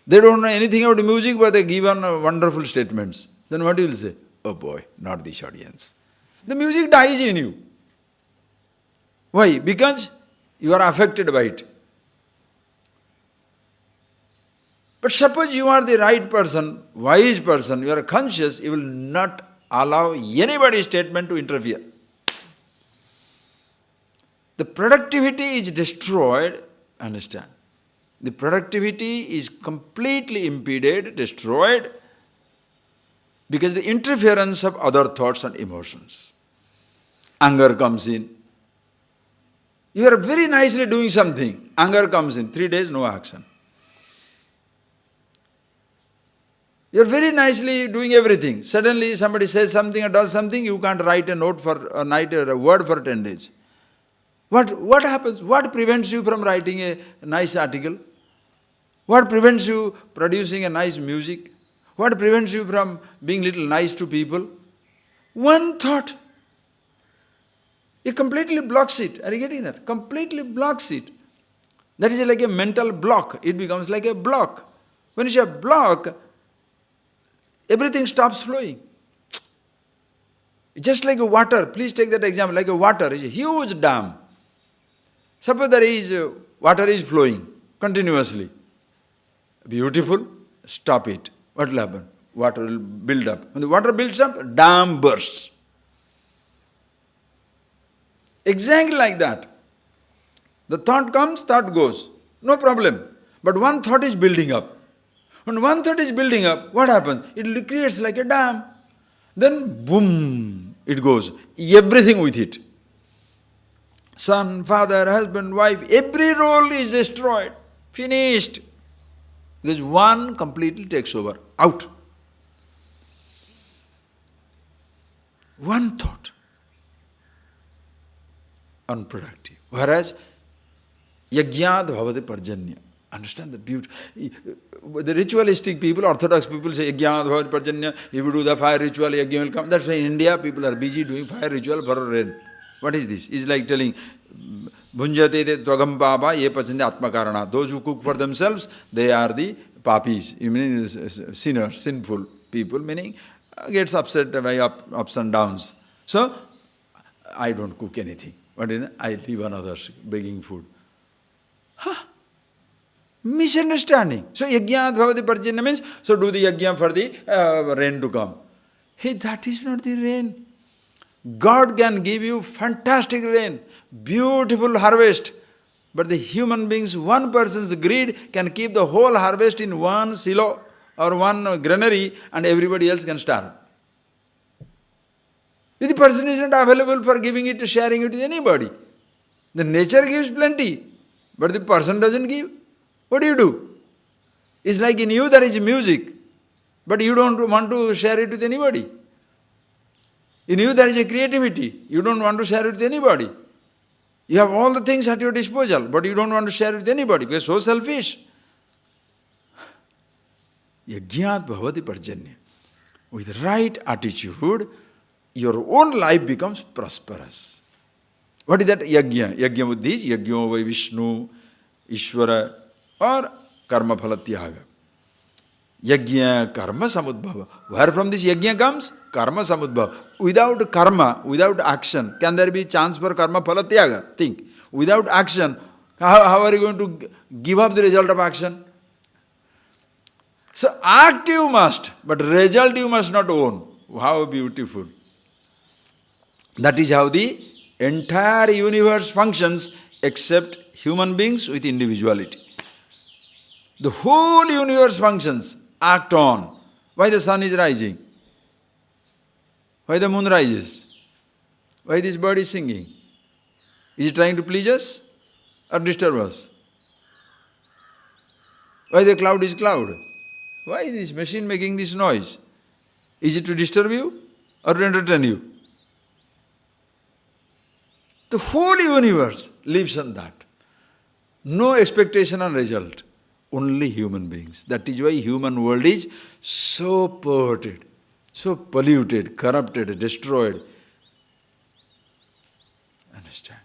They don't know anything about music, but they give on wonderful statements. Then what you will say? Oh boy, not this audience. The music dies in you. Why? Because you are affected by it. But suppose you are the right person, wise person, you are conscious, you will not allow anybody's statement to interfere. The productivity is destroyed, understand. The productivity is completely impeded, destroyed, because the interference of other thoughts and emotions. Anger comes in. You are very nicely doing something. Anger comes in. 3 days, no action. You are very nicely doing everything. Suddenly somebody says something or does something, you can't write a note for a night or a word for 10 days. What happens? What prevents you from writing a nice article? What prevents you producing a nice music? What prevents you from being little nice to people? One thought. It completely blocks it. Are you getting that? Completely blocks it. That is like a mental block. It becomes like a block. When it's a block, everything stops flowing. Just like a water. Please take that example. Like a water is a huge dam. Suppose there is water is flowing continuously. Beautiful, stop it. What will happen? Water will build up. When the water builds up, dam bursts. Exactly like that. The thought comes, thought goes. No problem. But one thought is building up. When one thought is building up, what happens? It creates like a dam. Then boom, it goes. Everything with it. Son, father, husband, wife, every role is destroyed. Finished. Because one completely takes over. Out. One thought. Unproductive. Whereas, yagyad bhavati parjanya. Understand the beauty? The ritualistic people, orthodox people say yagyad bhavati parjanya. If you do the fire ritual, yagya will come. That's why in India people are busy doing fire ritual for rain. What is this? It's like telling bhunjate tvagam papa ye pachande atmakarana. Those who cook for themselves, they are the papis, meaning sinners, sinful people, meaning gets upset by ups and downs. So, I don't cook anything. But I leave on others begging food. Misunderstanding. So, yajna bhavati parjanya means, so do the yajna for the rain to come. Hey, that is not the rain. God can give you fantastic rain, beautiful harvest. But the human beings, one person's greed can keep the whole harvest in one silo or one granary and everybody else can starve. If the person is not available for giving it, sharing it with anybody, the nature gives plenty, but the person doesn't give. What do? It's like in you there is music, but you don't want to share it with anybody. In you there is a creativity, you don't want to share it with anybody. You have all the things at your disposal, but you don't want to share it with anybody because you're so selfish. Yajnat bhavati parjanya. With the right attitude, your own life becomes prosperous. What is that yajna? Yajna with this, yajna by Vishnu, Ishvara, or karma phalatyaga. Yajna, karma samudbhava. Where from this yajna comes? Karma samudbhava. Without karma, without action, can there be chance for karma phalatyaga? Think. Without action, how are you going to give up the result of action? So act you must, but result you must not own. How beautiful. That is how the entire universe functions except human beings with individuality. The whole universe functions, act on. Why the sun is rising? Why the moon rises? Why this bird is singing? Is it trying to please us or disturb us? Why the cloud is cloud? Why is this machine making this noise? Is it to disturb you or to entertain you? The whole universe lives on that. No expectation on result. Only human beings. That is why human world is so perverted, so polluted, corrupted, destroyed. Understand?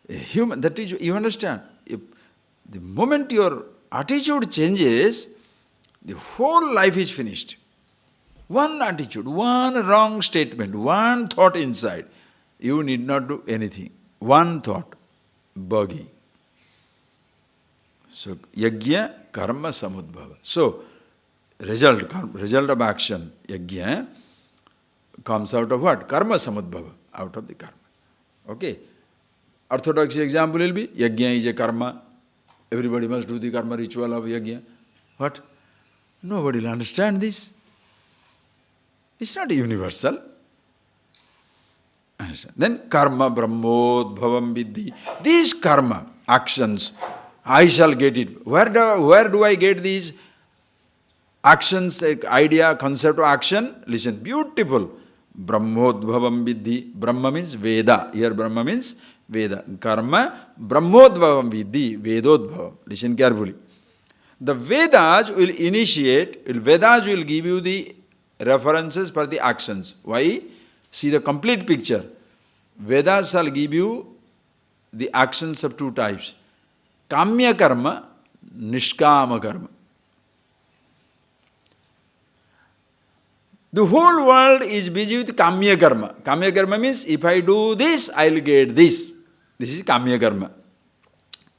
A human, that is, you understand, if the moment your attitude changes, the whole life is finished. One attitude, one wrong statement, one thought inside, you need not do anything. One thought, buggy. So, yajna, karma, samudbhava. So, result of action, yajna, comes out of what? Karma, samudbhava, out of the karma. Okay? Orthodox example will be, yajna is a karma. Everybody must do the karma ritual of yajna. What? Nobody will understand this. It's not universal. Understand? Then karma brahmodbhavam vidhi. These karma, actions, I shall get it. Where do I get these actions, like idea, concept of action? Listen, beautiful. Brahmodbhavam vidhi. Brahma means Veda. Here Brahma means Veda. Karma, Brahmodbhavam vidhi, Vedodbhavam. Listen carefully. The Vedas will initiate, Vedas will give you the references for the actions. Why? See the complete picture. Vedas shall give you the actions of two types. Kamya karma, nishkama karma. The whole world is busy with kamya karma. Kamya karma means if I do this, I will get this. This is kamya karma.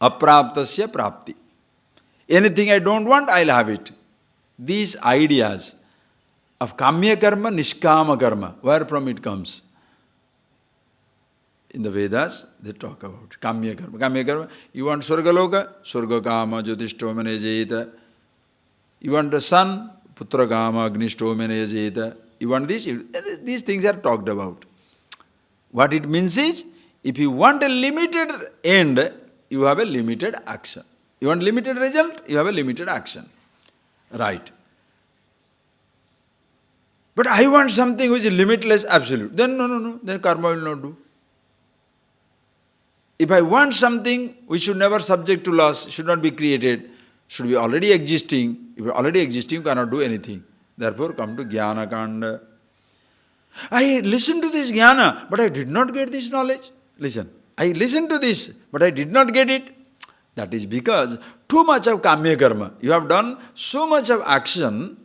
Apraptasya prapti. Anything I don't want, I will have it. These ideas of kamya karma, nishkama karma, where from it comes? In the Vedas, they talk about Kamya Karma. Kamya Karma, you want Swargaloka? Swarga Kama Jyotishtomane Jayita. You want the sun? Putra Kama Agnishtomane Jayita. You want this? These things are talked about. What it means is, if you want a limited end, you have a limited action. You want limited result, you have a limited action. Right. But I want something which is limitless, absolute. Then no, then karma will not do. If I want something which should never subject to loss, should not be created, should be already existing, if already existing, you cannot do anything. Therefore, come to Jnana Kanda. I listened to this Jnana, but I did not get this knowledge. Listen, I listened to this, but I did not get it. That is because too much of Kamya Karma. You have done so much of action.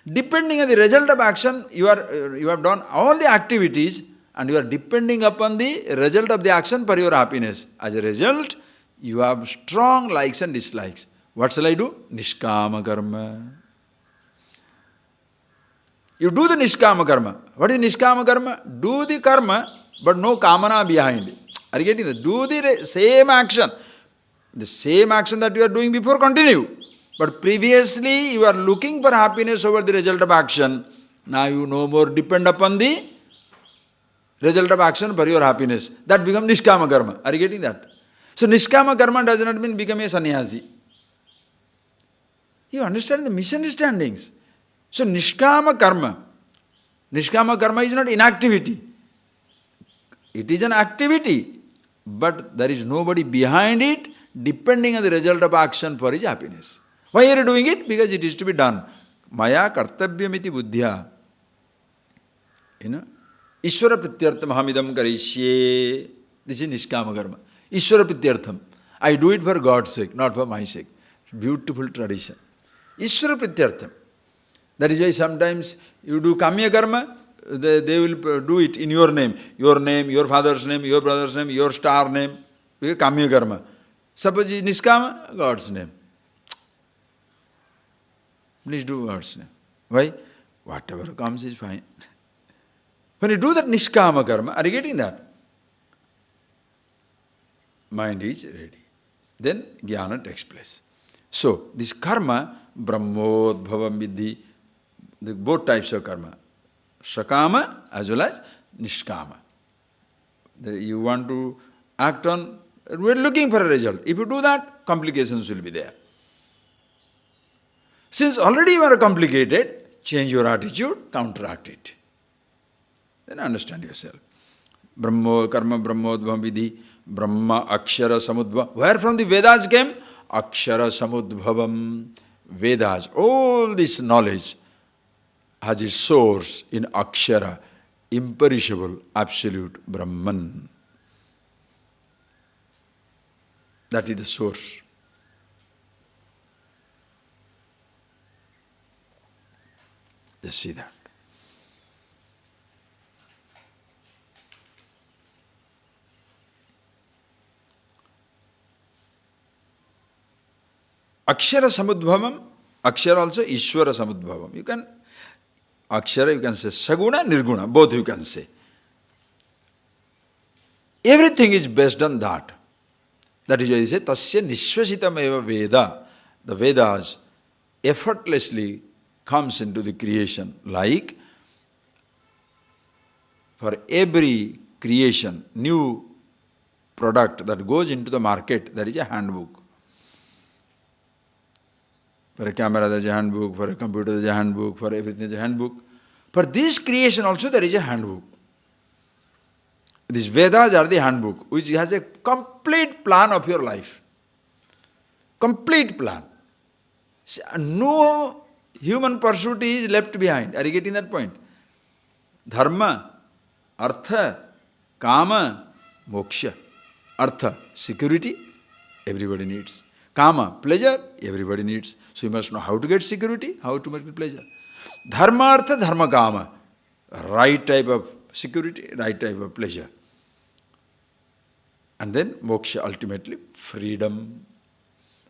Depending on the result of action, you have done all the activities and you are depending upon the result of the action for your happiness. As a result, you have strong likes and dislikes. What shall I do? Nishkama Karma. You do the Nishkama Karma. What is Nishkama Karma? Do the karma, but no kamana behind. Are you getting that? Do the same action. The same action that you are doing before, continue. But previously, you are looking for happiness over the result of action. Now you no more depend upon the result of action for your happiness. That becomes Nishkama Karma. Are you getting that? So Nishkama Karma does not mean become a sannyasi. You understand the misunderstandings. So Nishkama Karma is not inactivity. It is an activity, but there is nobody behind it depending on the result of action for his happiness. Why are you doing it? Because it is to be done. Maya kartavyamiti buddhya. Ishvara pratyartham hamidam karishye. This is Nishkama Karma. Ishvara pratyartham. I do it for God's sake, not for my sake. Beautiful tradition. Ishvara pratyartham. That is why sometimes you do Kamya Karma, they will do it in your name, your father's name, your brother's name, your star name. Kamya Karma. Suppose it is Niskama, God's name. Please do God's name. Why? Whatever comes is fine. When you do that Niskama Karma, are you getting that? Mind is ready. Then Jnana takes place. So, this karma, Brahmodbhavam Vidhi, both types of karma, Sakama as well as Nishkama. You want to act on, we are looking for a result. If you do that, complications will be there. Since already you are complicated, change your attitude, counteract it. Then understand yourself. Karma Brahmodbhavam Vidhi, Brahma Akshara Samudbhavam. Where from the Vedas came? Akshara Samudbhavam. Vedas, all this knowledge has its source in Akshara, imperishable, absolute Brahman. That is the source. Just see that. Akshara Samudbhavam, Akshara also Ishvara Samudbhavam. You can, Akshara you can say Saguna, Nirguna, both you can say. Everything is based on that. That is why they say, Tasya Nishvasitam eva Veda. The Vedas effortlessly comes into the creation. Like, for every creation, new product that goes into the market, there is a handbook. For a camera there is a handbook, for a computer there is a handbook, for everything there is a handbook. For this creation also there is a handbook. These Vedas are the handbook, which has a complete plan of your life. Complete plan. No human pursuit is left behind. Are you getting that point? Dharma, Artha, Kama, Moksha. Artha, security, everybody needs. Kama, pleasure, everybody needs. So you must know how to get security, how to make pleasure. Dharma, Artha, Dharma, Kama. Right type of security, right type of pleasure. And then moksha, ultimately freedom.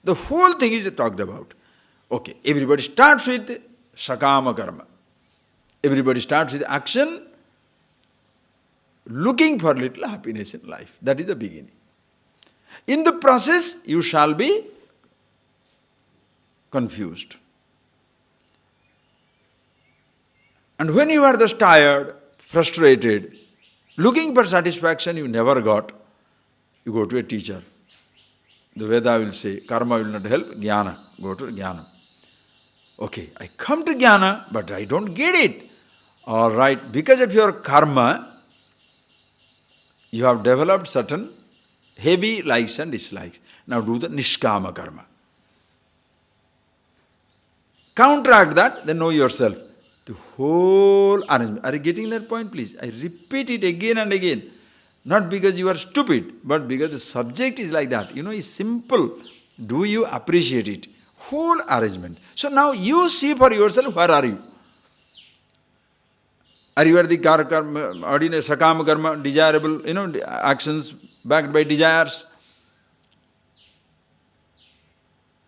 The whole thing is talked about. Okay, everybody starts with Sakama Karma. Everybody starts with action looking for little happiness in life. That is the beginning. In the process, you shall be confused. And when you are thus tired, frustrated, looking for satisfaction you never got, you go to a teacher. The Veda will say, karma will not help, jnana. Go to jnana. Okay, I come to jnana, but I don't get it. All right, because of your karma, you have developed certain heavy likes and dislikes. Now do the nishkama karma. Counteract that, then know yourself. The whole arrangement. Are you getting that point, please? I repeat it again and again. Not because you are stupid, but because the subject is like that. It's simple. Do you appreciate it? Whole arrangement. So now you see for yourself, where are you? Are you at the karma, ordinary sakama karma, desirable, actions backed by desires?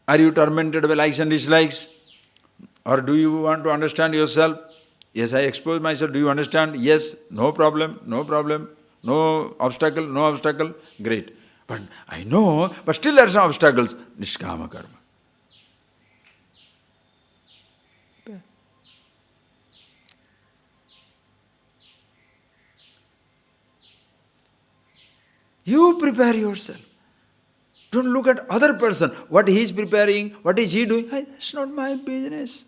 Are you tormented by likes and dislikes? Or do you want to understand yourself? Yes, I expose myself. Do you understand? Yes, no problem, no problem. No obstacle, no obstacle. Great. But I know, but still there are some obstacles. Nishkama karma. You prepare yourself. Don't look at other person. What he is preparing, what is he doing. That's not my business.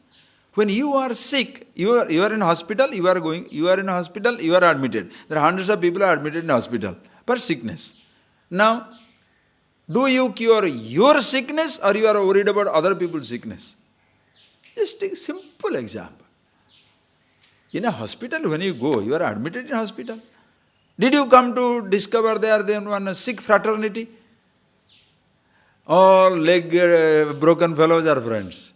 When you are sick, you are in hospital, you are in hospital, you are admitted. There are hundreds of people are admitted in hospital for sickness. Now, do you cure your sickness or you are worried about other people's sickness? Just take a simple example. In a hospital, when you go, you are admitted in hospital. Did you come to discover there one sick fraternity? All leg broken fellows are friends.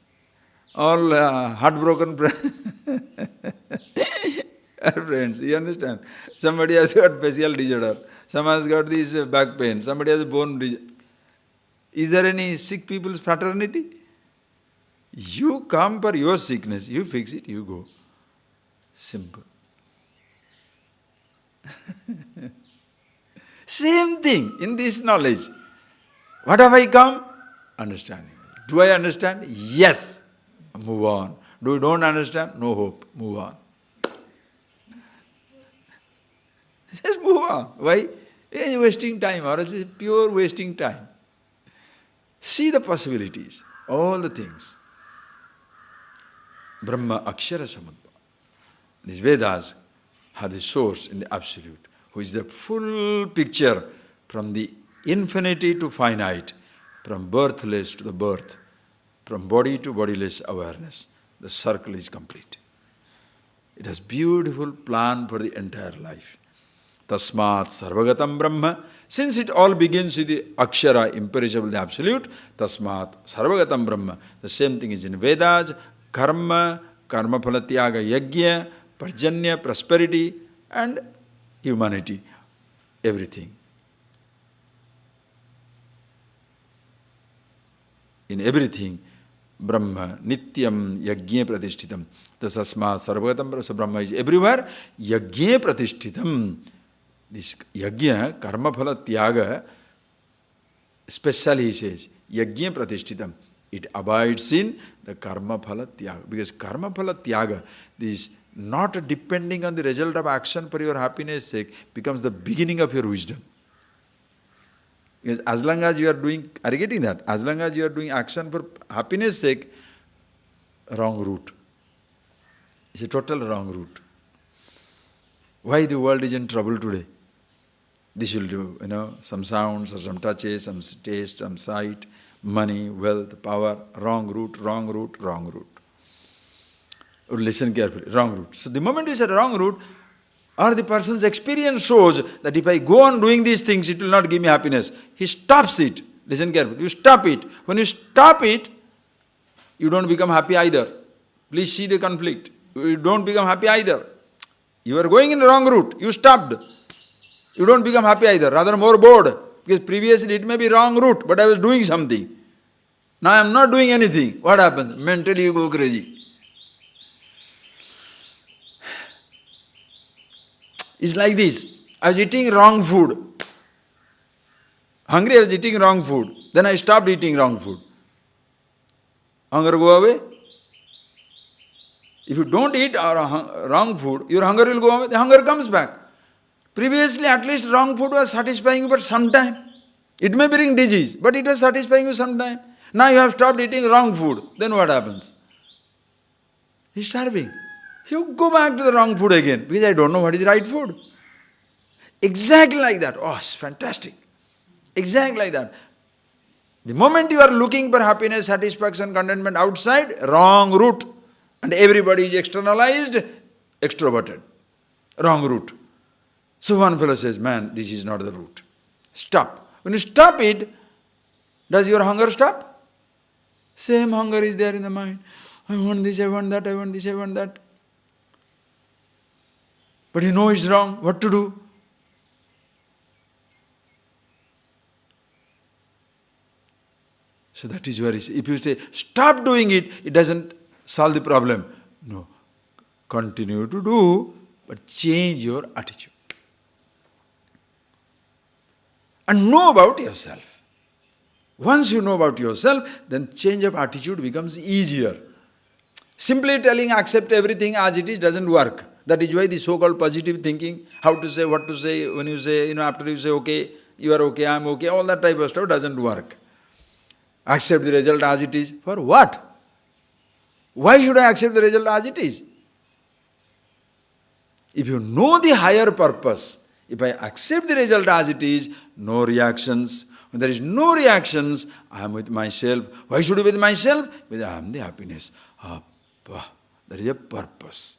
All heartbroken are friends. You understand? Somebody has got facial disorder. Some has got this back pain. Somebody has a bone disorder. Is there any sick people's fraternity? You come for your sickness. You fix it, you go. Simple. Same thing in this knowledge. What have I come? Understanding. Do I understand? Yes. Move on. Do you don't understand? No hope. Move on. Just move on. Why? It's wasting time, or else it's pure wasting time. See the possibilities, all the things. Brahma Akshara Samudva. These Vedas have the source in the Absolute, who is the full picture from the infinity to finite, from birthless to the birth, from body to bodiless awareness. The circle is complete. It has beautiful plan for the entire life. Tasmat Sarvagatam Brahma. Since it all begins with the Akshara, imperishable, the Absolute, Tasmat Sarvagatam Brahma. The same thing is in Vedas, Karma, Karma Phalatyaga Yajna, Parjanya, prosperity, and humanity. Everything. In everything, Brahma, Nityam, Yajna Pratishtitam. Tasma Sarvagatam Brahma. So Brahma is everywhere. Yajna Pratishtitam. This Yajna, Karma Phala Tyaga, especially he says, Yajna Pratishtitam. It abides in the Karma Phala Tyaga. Because Karma Phala Tyaga is not depending on the result of action for your happiness sake, becomes the beginning of your wisdom. Because as long as you are doing, are you getting that? As long as you are doing action for happiness sake, wrong route. It's a total wrong route. Why the world is in trouble today? This will do, some sounds or some touches, some taste, some sight, money, wealth, power, wrong route, wrong route, wrong route. Or listen carefully, wrong route. So the moment you said wrong route, or the person's experience shows that if I go on doing these things, it will not give me happiness. He stops it. Listen carefully. You stop it. When you stop it, you don't become happy either. Please see the conflict. You don't become happy either. You are going in the wrong route. You stopped. You don't become happy either. Rather more bored. Because previously it may be wrong route, but I was doing something. Now I am not doing anything. What happens? Mentally you go crazy. It's like this. I was eating wrong food. Hungry, I was eating wrong food. Then I stopped eating wrong food. Hunger go away? If you don't eat wrong food, your hunger will go away. The hunger comes back. Previously, at least wrong food was satisfying you, but sometime. It may bring disease, but it was satisfying you sometime. Now you have stopped eating wrong food. Then what happens? You're starving. You go back to the wrong food again, because I don't know what is right food. Exactly like that. Oh, it's fantastic. Exactly like that. The moment you are looking for happiness, satisfaction, contentment outside, wrong route. And everybody is externalized, extroverted. Wrong route. So one fellow says, man, this is not the route. Stop. When you stop it, does your hunger stop? Same hunger is there in the mind. I want this, I want that, I want this, I want that. But you know it's wrong. What to do? So that is where if you say, stop doing it, it doesn't solve the problem. No. Continue to do, but change your attitude. And know about yourself. Once you know about yourself, then change of attitude becomes easier. Simply telling accept everything as it is doesn't work. That is why the so-called positive thinking, how to say, what to say, when you say, after you say, okay, you are okay, I am okay, all that type of stuff doesn't work. Accept the result as it is. For what? Why should I accept the result as it is? If you know the higher purpose, if I accept the result as it is, no reactions. When there is no reactions, I am with myself. Why should I be with myself? Because I am the happiness. There is a purpose.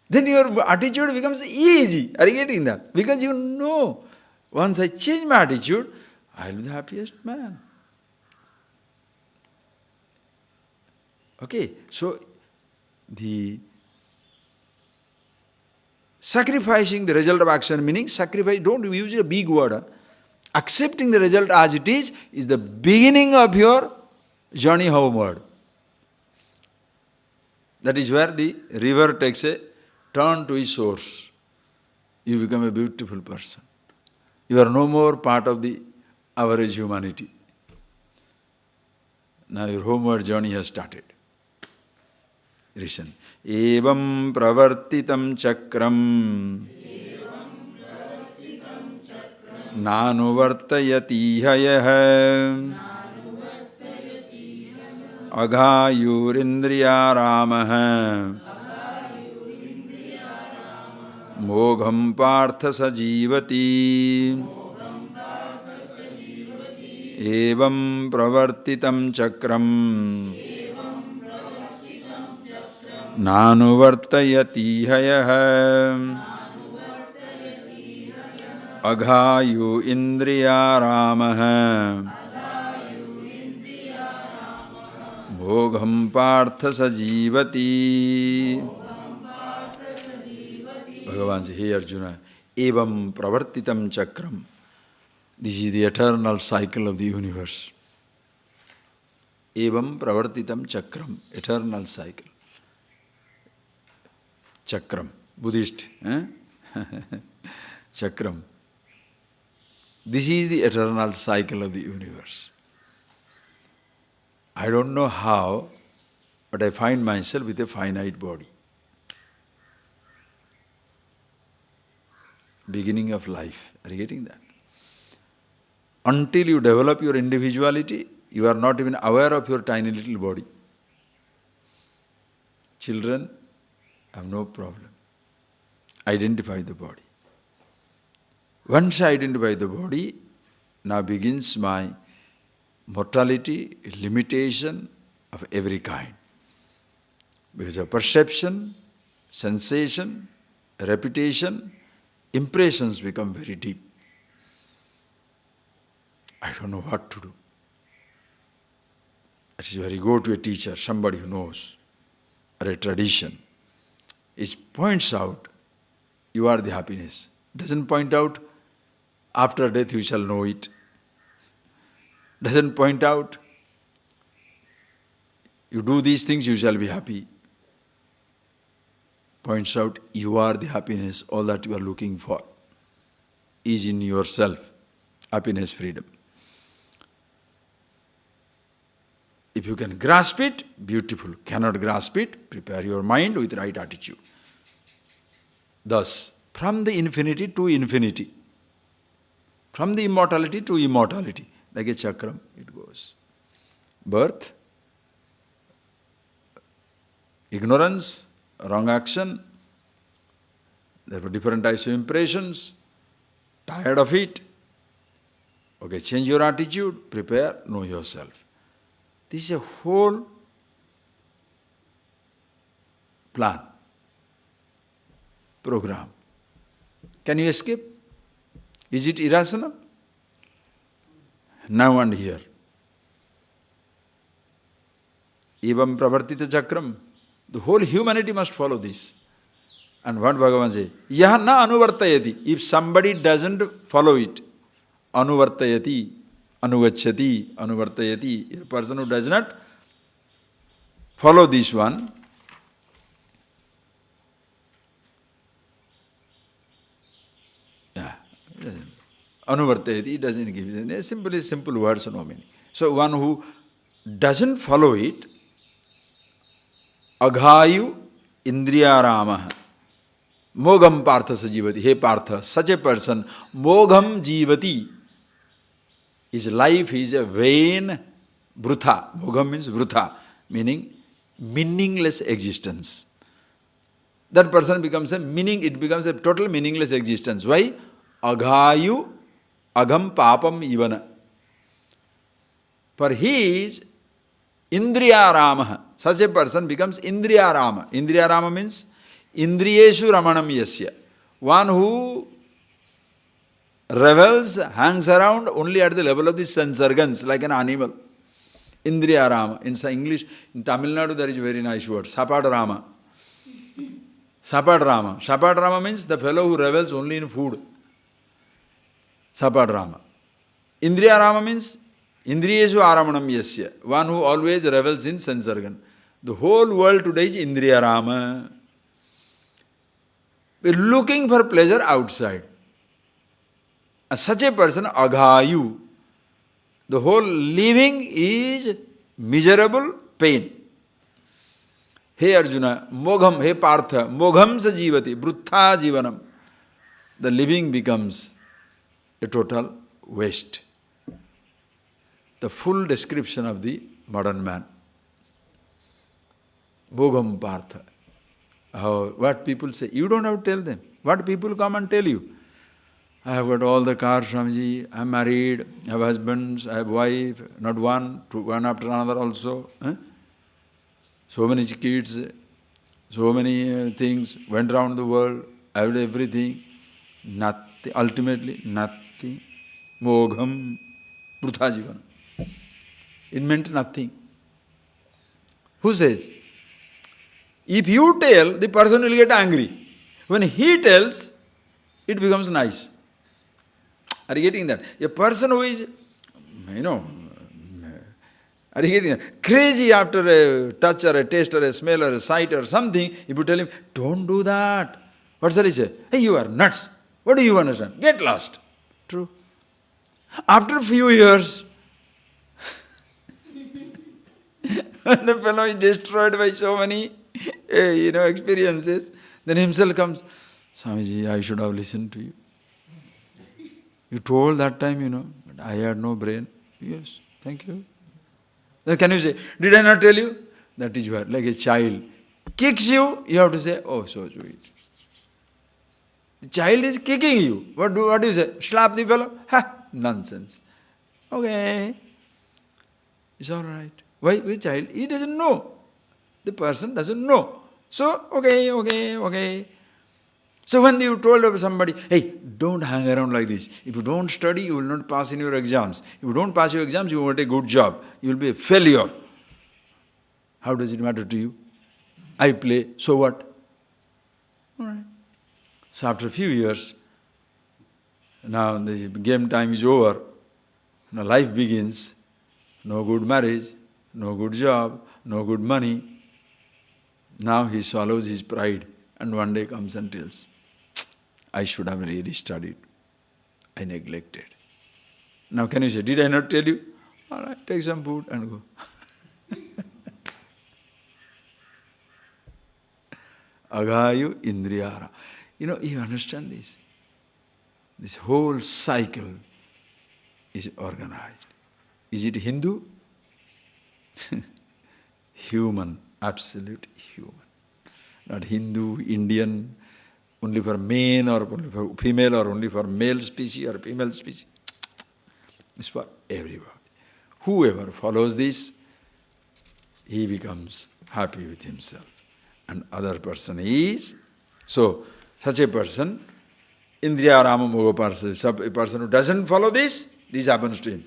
Then your attitude becomes easy. Are you getting that? Because you know, once I change my attitude, I will be the happiest man. Okay, so the sacrificing the result of action, meaning sacrifice, don't use a big word. Accepting the result as it is the beginning of your journey homeward. That is where the river takes a turn to its source. You become a beautiful person. You are no more part of the average humanity. Now your homeward journey has started. Listen. Evam pravartitam chakram nanuvartayati hayah aghayurindriya ramah mogham partha sajivati evam pravartitam chakram nanuvartayati hayah aghayu indriya ramah mogham partha sajivati. Bhagavan says, hey Arjuna, evam pravartitam chakram. This is the eternal cycle of the universe. Evam pravartitam chakram, eternal cycle. Chakram, Buddhist. Chakram. This is the eternal cycle of the universe. I don't know how, but I find myself with a finite body. Beginning of life. Are you getting that? Until you develop your individuality, you are not even aware of your tiny little body. Children have no problem. Identify the body. Once I identify the body, now begins my mortality, limitation of every kind. Because of perception, sensation, repetition, impressions become very deep. I don't know what to do. That is where you go to a teacher, somebody who knows, or a tradition. It points out, you are the happiness. Doesn't point out, after death you shall know it. Doesn't point out, you do these things, you shall be happy. points out, you are the happiness, all that you are looking for is in yourself. Happiness, freedom. If you can grasp it, beautiful. Cannot grasp it, prepare your mind with right attitude. Thus, from the infinity to infinity, from the immortality to immortality, like a chakram, it goes. Birth, ignorance, wrong action, there were different types of impressions, tired of it. Okay, change your attitude, prepare, know yourself. This is a whole plan, program. Can you escape? Is it irrational? Now and here. Evam pravartita chakram. The whole humanity must follow this. And what Bhagavan says? Yaha na anuvartayati. If somebody doesn't follow it, anuvartayati, anuvachati, anuvartayati. A person who does not follow this one, anuvartayati, it doesn't give it. Simple words, no meaning. So one who doesn't follow it, aghayu indriyaramaha, mogam partha sajivati. Hey Partha, such a person, mogam jivati. His life is a vain brutha. Mogam means brutha, meaning meaningless existence. That person becomes it becomes a total meaningless existence. Why? Aghayu agam papam ivana. For he is indriyaramaha. Such a person becomes indriyarama. Indriyarama means indriyeshu ramanam yasya. One who revels, hangs around only at the level of the sense organs, like an animal. Indriyarama. In English, in Tamil Nadu there is a very nice word, sapadarama. Sapadarama. Sapadarama means the fellow who revels only in food. Sapadarama. Indriyarama means indriyeshu aramanam yasya. One who always revels in sense organ. The whole world today is indriyarama. We are looking for pleasure outside. Such a person, aghayu. The whole living is miserable pain. Hey Arjuna, mogham, hey Partha, mogham sa jivati, brutha jivanam. The living becomes a total waste. The full description of the modern man. Mogham Partha. What people say, you don't have to tell them. What people come and tell you. I have got all the cars, Swamiji, I am married, I have husbands, I have wife, not one, one after another also. So many kids, so many things, went around the world, I have everything, nothing, ultimately nothing. Mogham, brutha jivan. It meant nothing. Who says? If you tell, the person will get angry. When he tells, it becomes nice. Are you getting that? A person who is, are you getting that? Crazy after a touch or a taste or a smell or a sight or something, if you tell him, don't do that. What shall he say? Hey, you are nuts. What do you understand? Get lost. True. After a few years, when the fellow is destroyed by so many, experiences, then himself comes, Swamiji, I should have listened to you. You told that time, but I had no brain. Yes, thank you. Then can you say, did I not tell you? That is what, like a child kicks you, you have to say, oh, so sweet. The child is kicking you. What do you say? Slap the fellow? Ha, nonsense. Okay. It's all right. Why? The child, he doesn't know. The person doesn't know. So, okay. So when you told somebody, hey, don't hang around like this. If you don't study, you will not pass in your exams. If you don't pass your exams, you won't get a good job. You will be a failure. How does it matter to you? I play, so what? All right. So after a few years, now the game time is over. Now life begins. No good marriage, no good job, no good money. Now he swallows his pride. And one day comes and tells, I should have really studied. I neglected. Now can you say, did I not tell you? All right, take some food and go. Agayu indriyara. You understand this? This whole cycle is organized. Is it Hindu? Human, absolute human. Not Hindu, Indian, only for men or only for female or only for male species or female species. It's for everybody. Whoever follows this, he becomes happy with himself. And other person is, so such a person, Indriya Rama Moga person, a person who doesn't follow this happens to him.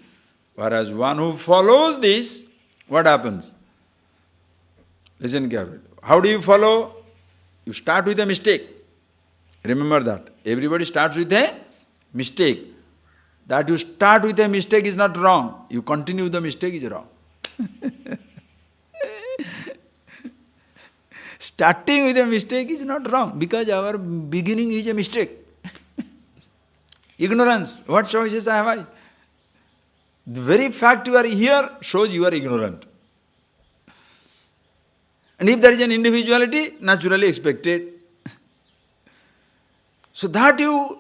Whereas one who follows this, what happens? Listen carefully. How do you follow? You start with a mistake. Remember that. Everybody starts with a mistake. That you start with a mistake is not wrong. You continue the mistake is wrong. Starting with a mistake is not wrong because our beginning is a mistake. Ignorance. What choices have I? The very fact you are here shows you are ignorant. And if there is an individuality, naturally expected. So that you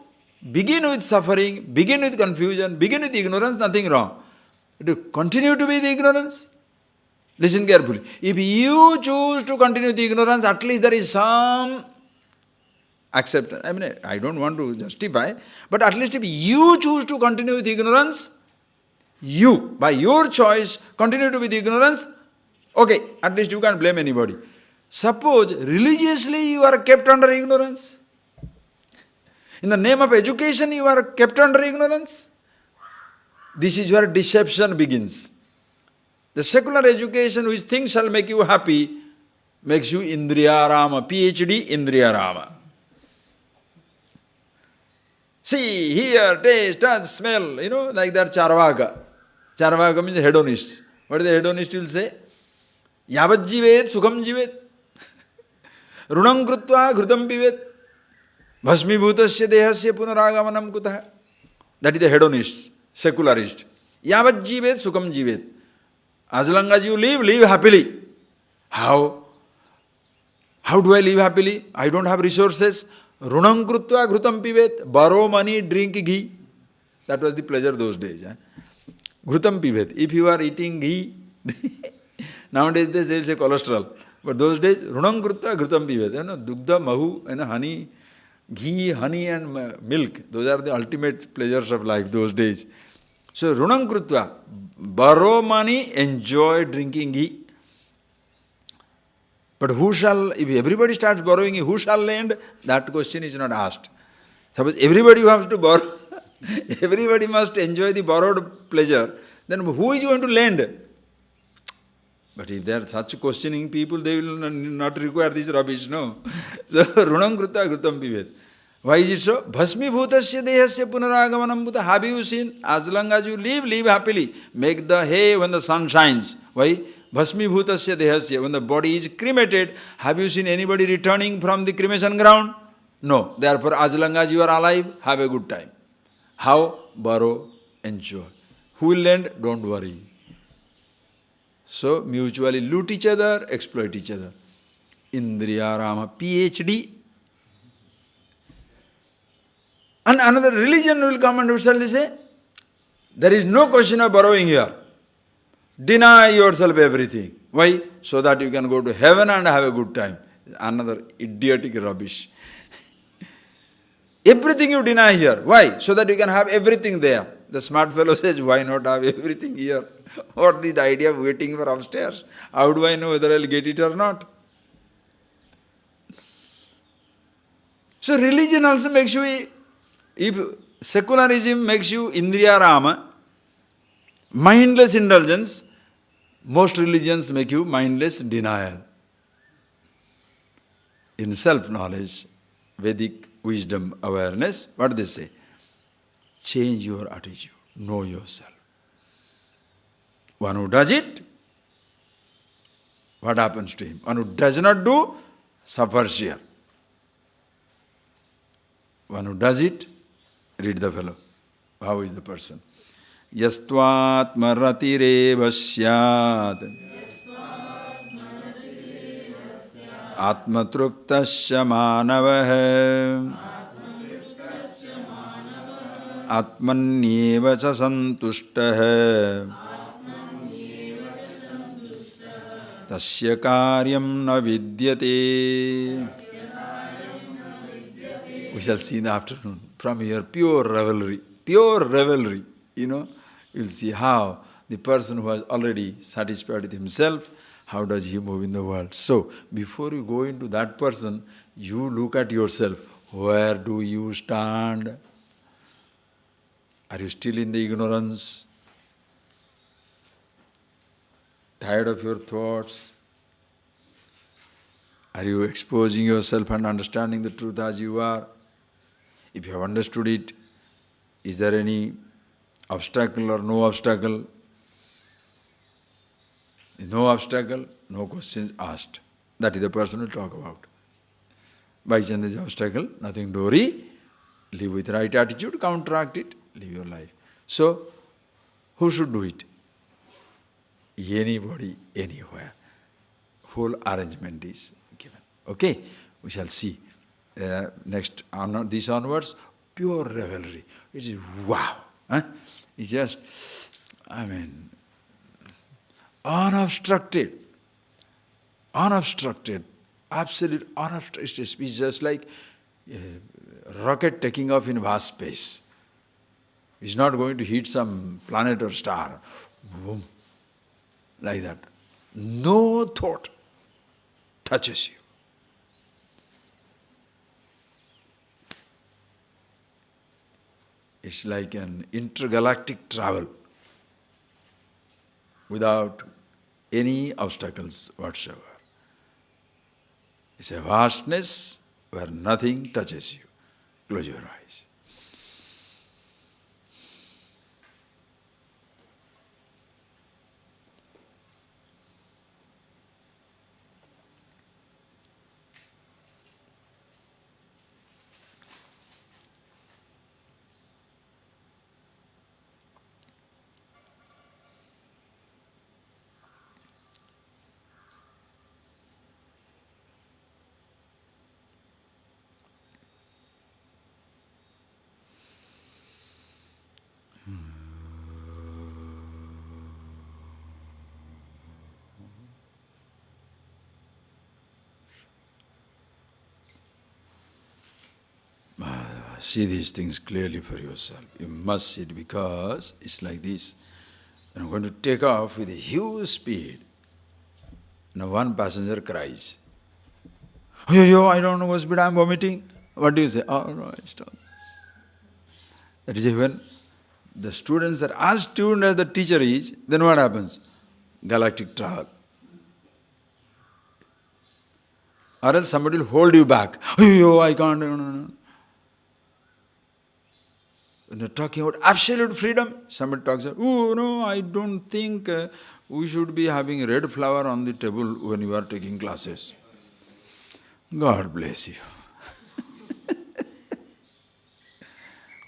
begin with suffering, begin with confusion, begin with ignorance, nothing wrong. But you continue to be the ignorance. Listen carefully. If you choose to continue the ignorance, at least there is some acceptance. I mean, I don't want to justify, but at least if you choose to continue with ignorance, you, by your choice, continue to be the ignorance, okay, at least you can't blame anybody. Suppose religiously you are kept under ignorance. In the name of education you are kept under ignorance. This is where deception begins. The secular education which thinks shall make you happy makes you Indriya Rama, PhD Indriya Rama. See, hear, taste, touch, smell, like that Charvaka. Charvaka means hedonists. What is the hedonist will say? Yavat jivet, sukham jivet. Runam krutva, ghrutam pivet. Bhasmi bhutasya dehasya punaragamanam kutah. That is the hedonist, secularist. Yavat jivet, sukham jivet. As long as you live happily. How? How do I live happily? I don't have resources. Runam krutva ghrutam pivet. Borrow money, drink ghee. That was the pleasure those days. Ghrutam pivet. If you are eating ghee, nowadays they will say cholesterol. But those days, runam krutva ghrutam pivet. Dugdha, mahu, honey, ghee, honey and milk. Those are the ultimate pleasures of life those days. So, runam krutva, borrow money, enjoy drinking ghee. But who shall, if everybody starts borrowing, who shall lend? That question is not asked. Suppose everybody has to borrow, everybody must enjoy the borrowed pleasure, then who is going to lend? But if there are such questioning people, they will not require this rubbish, no. So, runam krutva ghrutam pivet. Why is it so? Bhasmi bhutasya dehasya punaragamanam bhuta. Have you seen? As long as you live happily. Make the hay when the sun shines. Why? Bhasmi bhutasya dehasya. When the body is cremated, have you seen anybody returning from the cremation ground? No. Therefore, as long as you are alive, have a good time. How? Borrow, enjoy. Who will lend? Don't worry. So, mutually loot each other, exploit each other. Indriya Rama, PhD. And another religion will come and will say, there is no question of borrowing here. Deny yourself everything. Why? So that you can go to heaven and have a good time. Another idiotic rubbish. Everything you deny here. Why? So that you can have everything there. The smart fellow says, why not have everything here? What is the idea of waiting for upstairs? How do I know whether I will get it or not? So religion also makes you, if secularism makes you Indriya Rama, mindless indulgence, most religions make you mindless denial. In self-knowledge, Vedic wisdom awareness, what do they say? Change your attitude, know yourself. One who does it, what happens to him? One who does not do, suffers here. One who does it, read the fellow. How is the person? Yastvatma ratireva syat atmatruptasya manavah atmanyeva cha santushtah tasya karyam na vidyate. We shall see in the afternoon. From here, pure revelry, you'll see how the person who has already satisfied with himself, how does he move in the world. So, before you go into that person, you look at yourself. Where do you stand? Are you still in the ignorance? Tired of your thoughts? Are you exposing yourself and understanding the truth as you are? If you have understood it, is there any obstacle or no obstacle? No obstacle, no questions asked. That is the person will talk about. By chance there is obstacle, nothing to worry. Live with right attitude, counteract it, live your life. So, who should do it? Anybody, anywhere. Whole arrangement is given. Okay? We shall see. Next, this onwards, pure revelry. It is wow. Huh? It's just, unobstructed, absolute unobstructed. It's just like a rocket taking off in vast space. It's not going to hit some planet or star. Boom. Like that. No thought touches you. It's like an intergalactic travel without any obstacles whatsoever. It's a vastness where nothing touches you. Close your eyes. See these things clearly for yourself. You must see it because it's like this. And I'm going to take off with a huge speed. Now one passenger cries, "Yo, I don't know what speed, I'm vomiting." What do you say? "Oh, no, stop." That is when the students are as tuned as the teacher is, then what happens? Galactic travel. Or else somebody will hold you back. "Yo, I can't, no. When you're talking about absolute freedom, somebody talks about, "Oh, no, I don't think we should be having red flower on the table when you are taking classes." God bless you.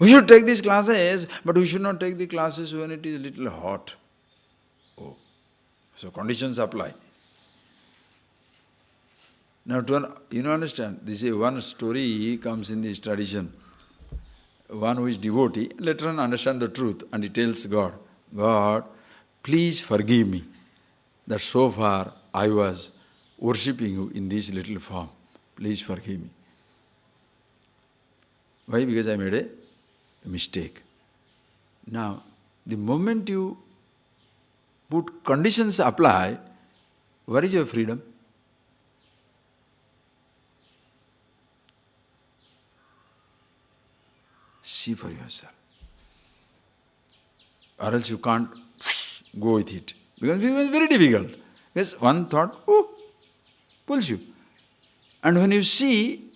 We should take these classes, but we should not take the classes when it is a little hot. Oh, so conditions apply. Now, understand, this is one story comes in this tradition. One who is devotee, later on understand the truth, and he tells God, "God, please forgive me that so far I was worshipping you in this little form. Please forgive me." Why? Because I made a mistake. Now, the moment you put conditions apply, where is your freedom? See for yourself. Or else you can't go with it. Because it's very difficult. Because one thought, pulls you. And when you see,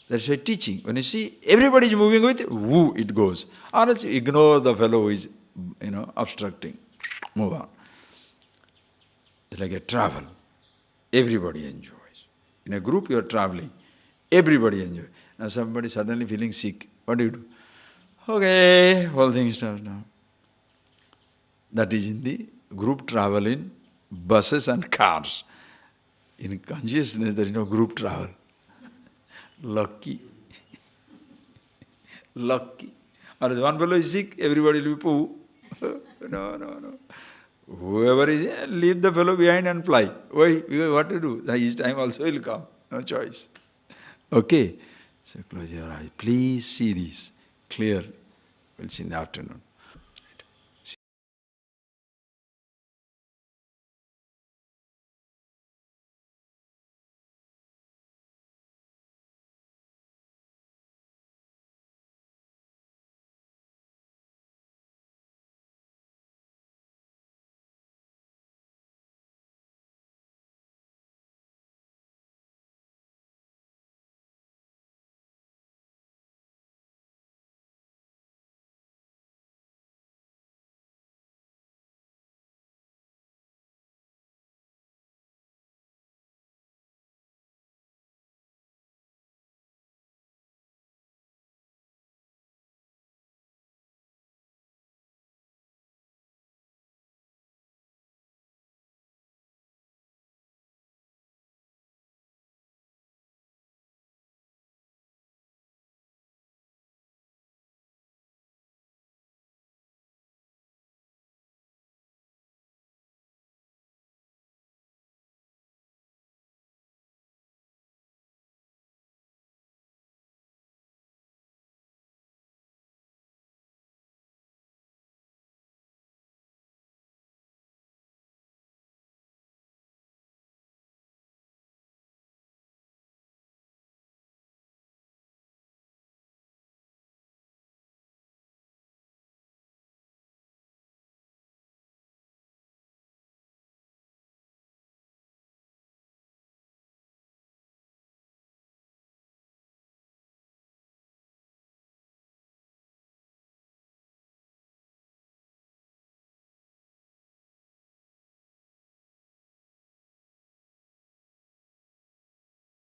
that's why teaching, when you see everybody is moving with it, it goes. Or else you ignore the fellow who is, obstructing. Move on. It's like a travel. Everybody enjoys. In a group you are traveling. Everybody enjoys. And somebody suddenly feeling sick. What do? Okay, whole thing stops now. That is in the group travel in buses and cars. In consciousness, there is no group travel. Lucky. Lucky. Or if one fellow is sick, everybody will be poo. No. Whoever is, leave the fellow behind and fly. Why? What to do? His time also will come. No choice. Okay. So close your eyes. Please see this clear. We'll see in the afternoon.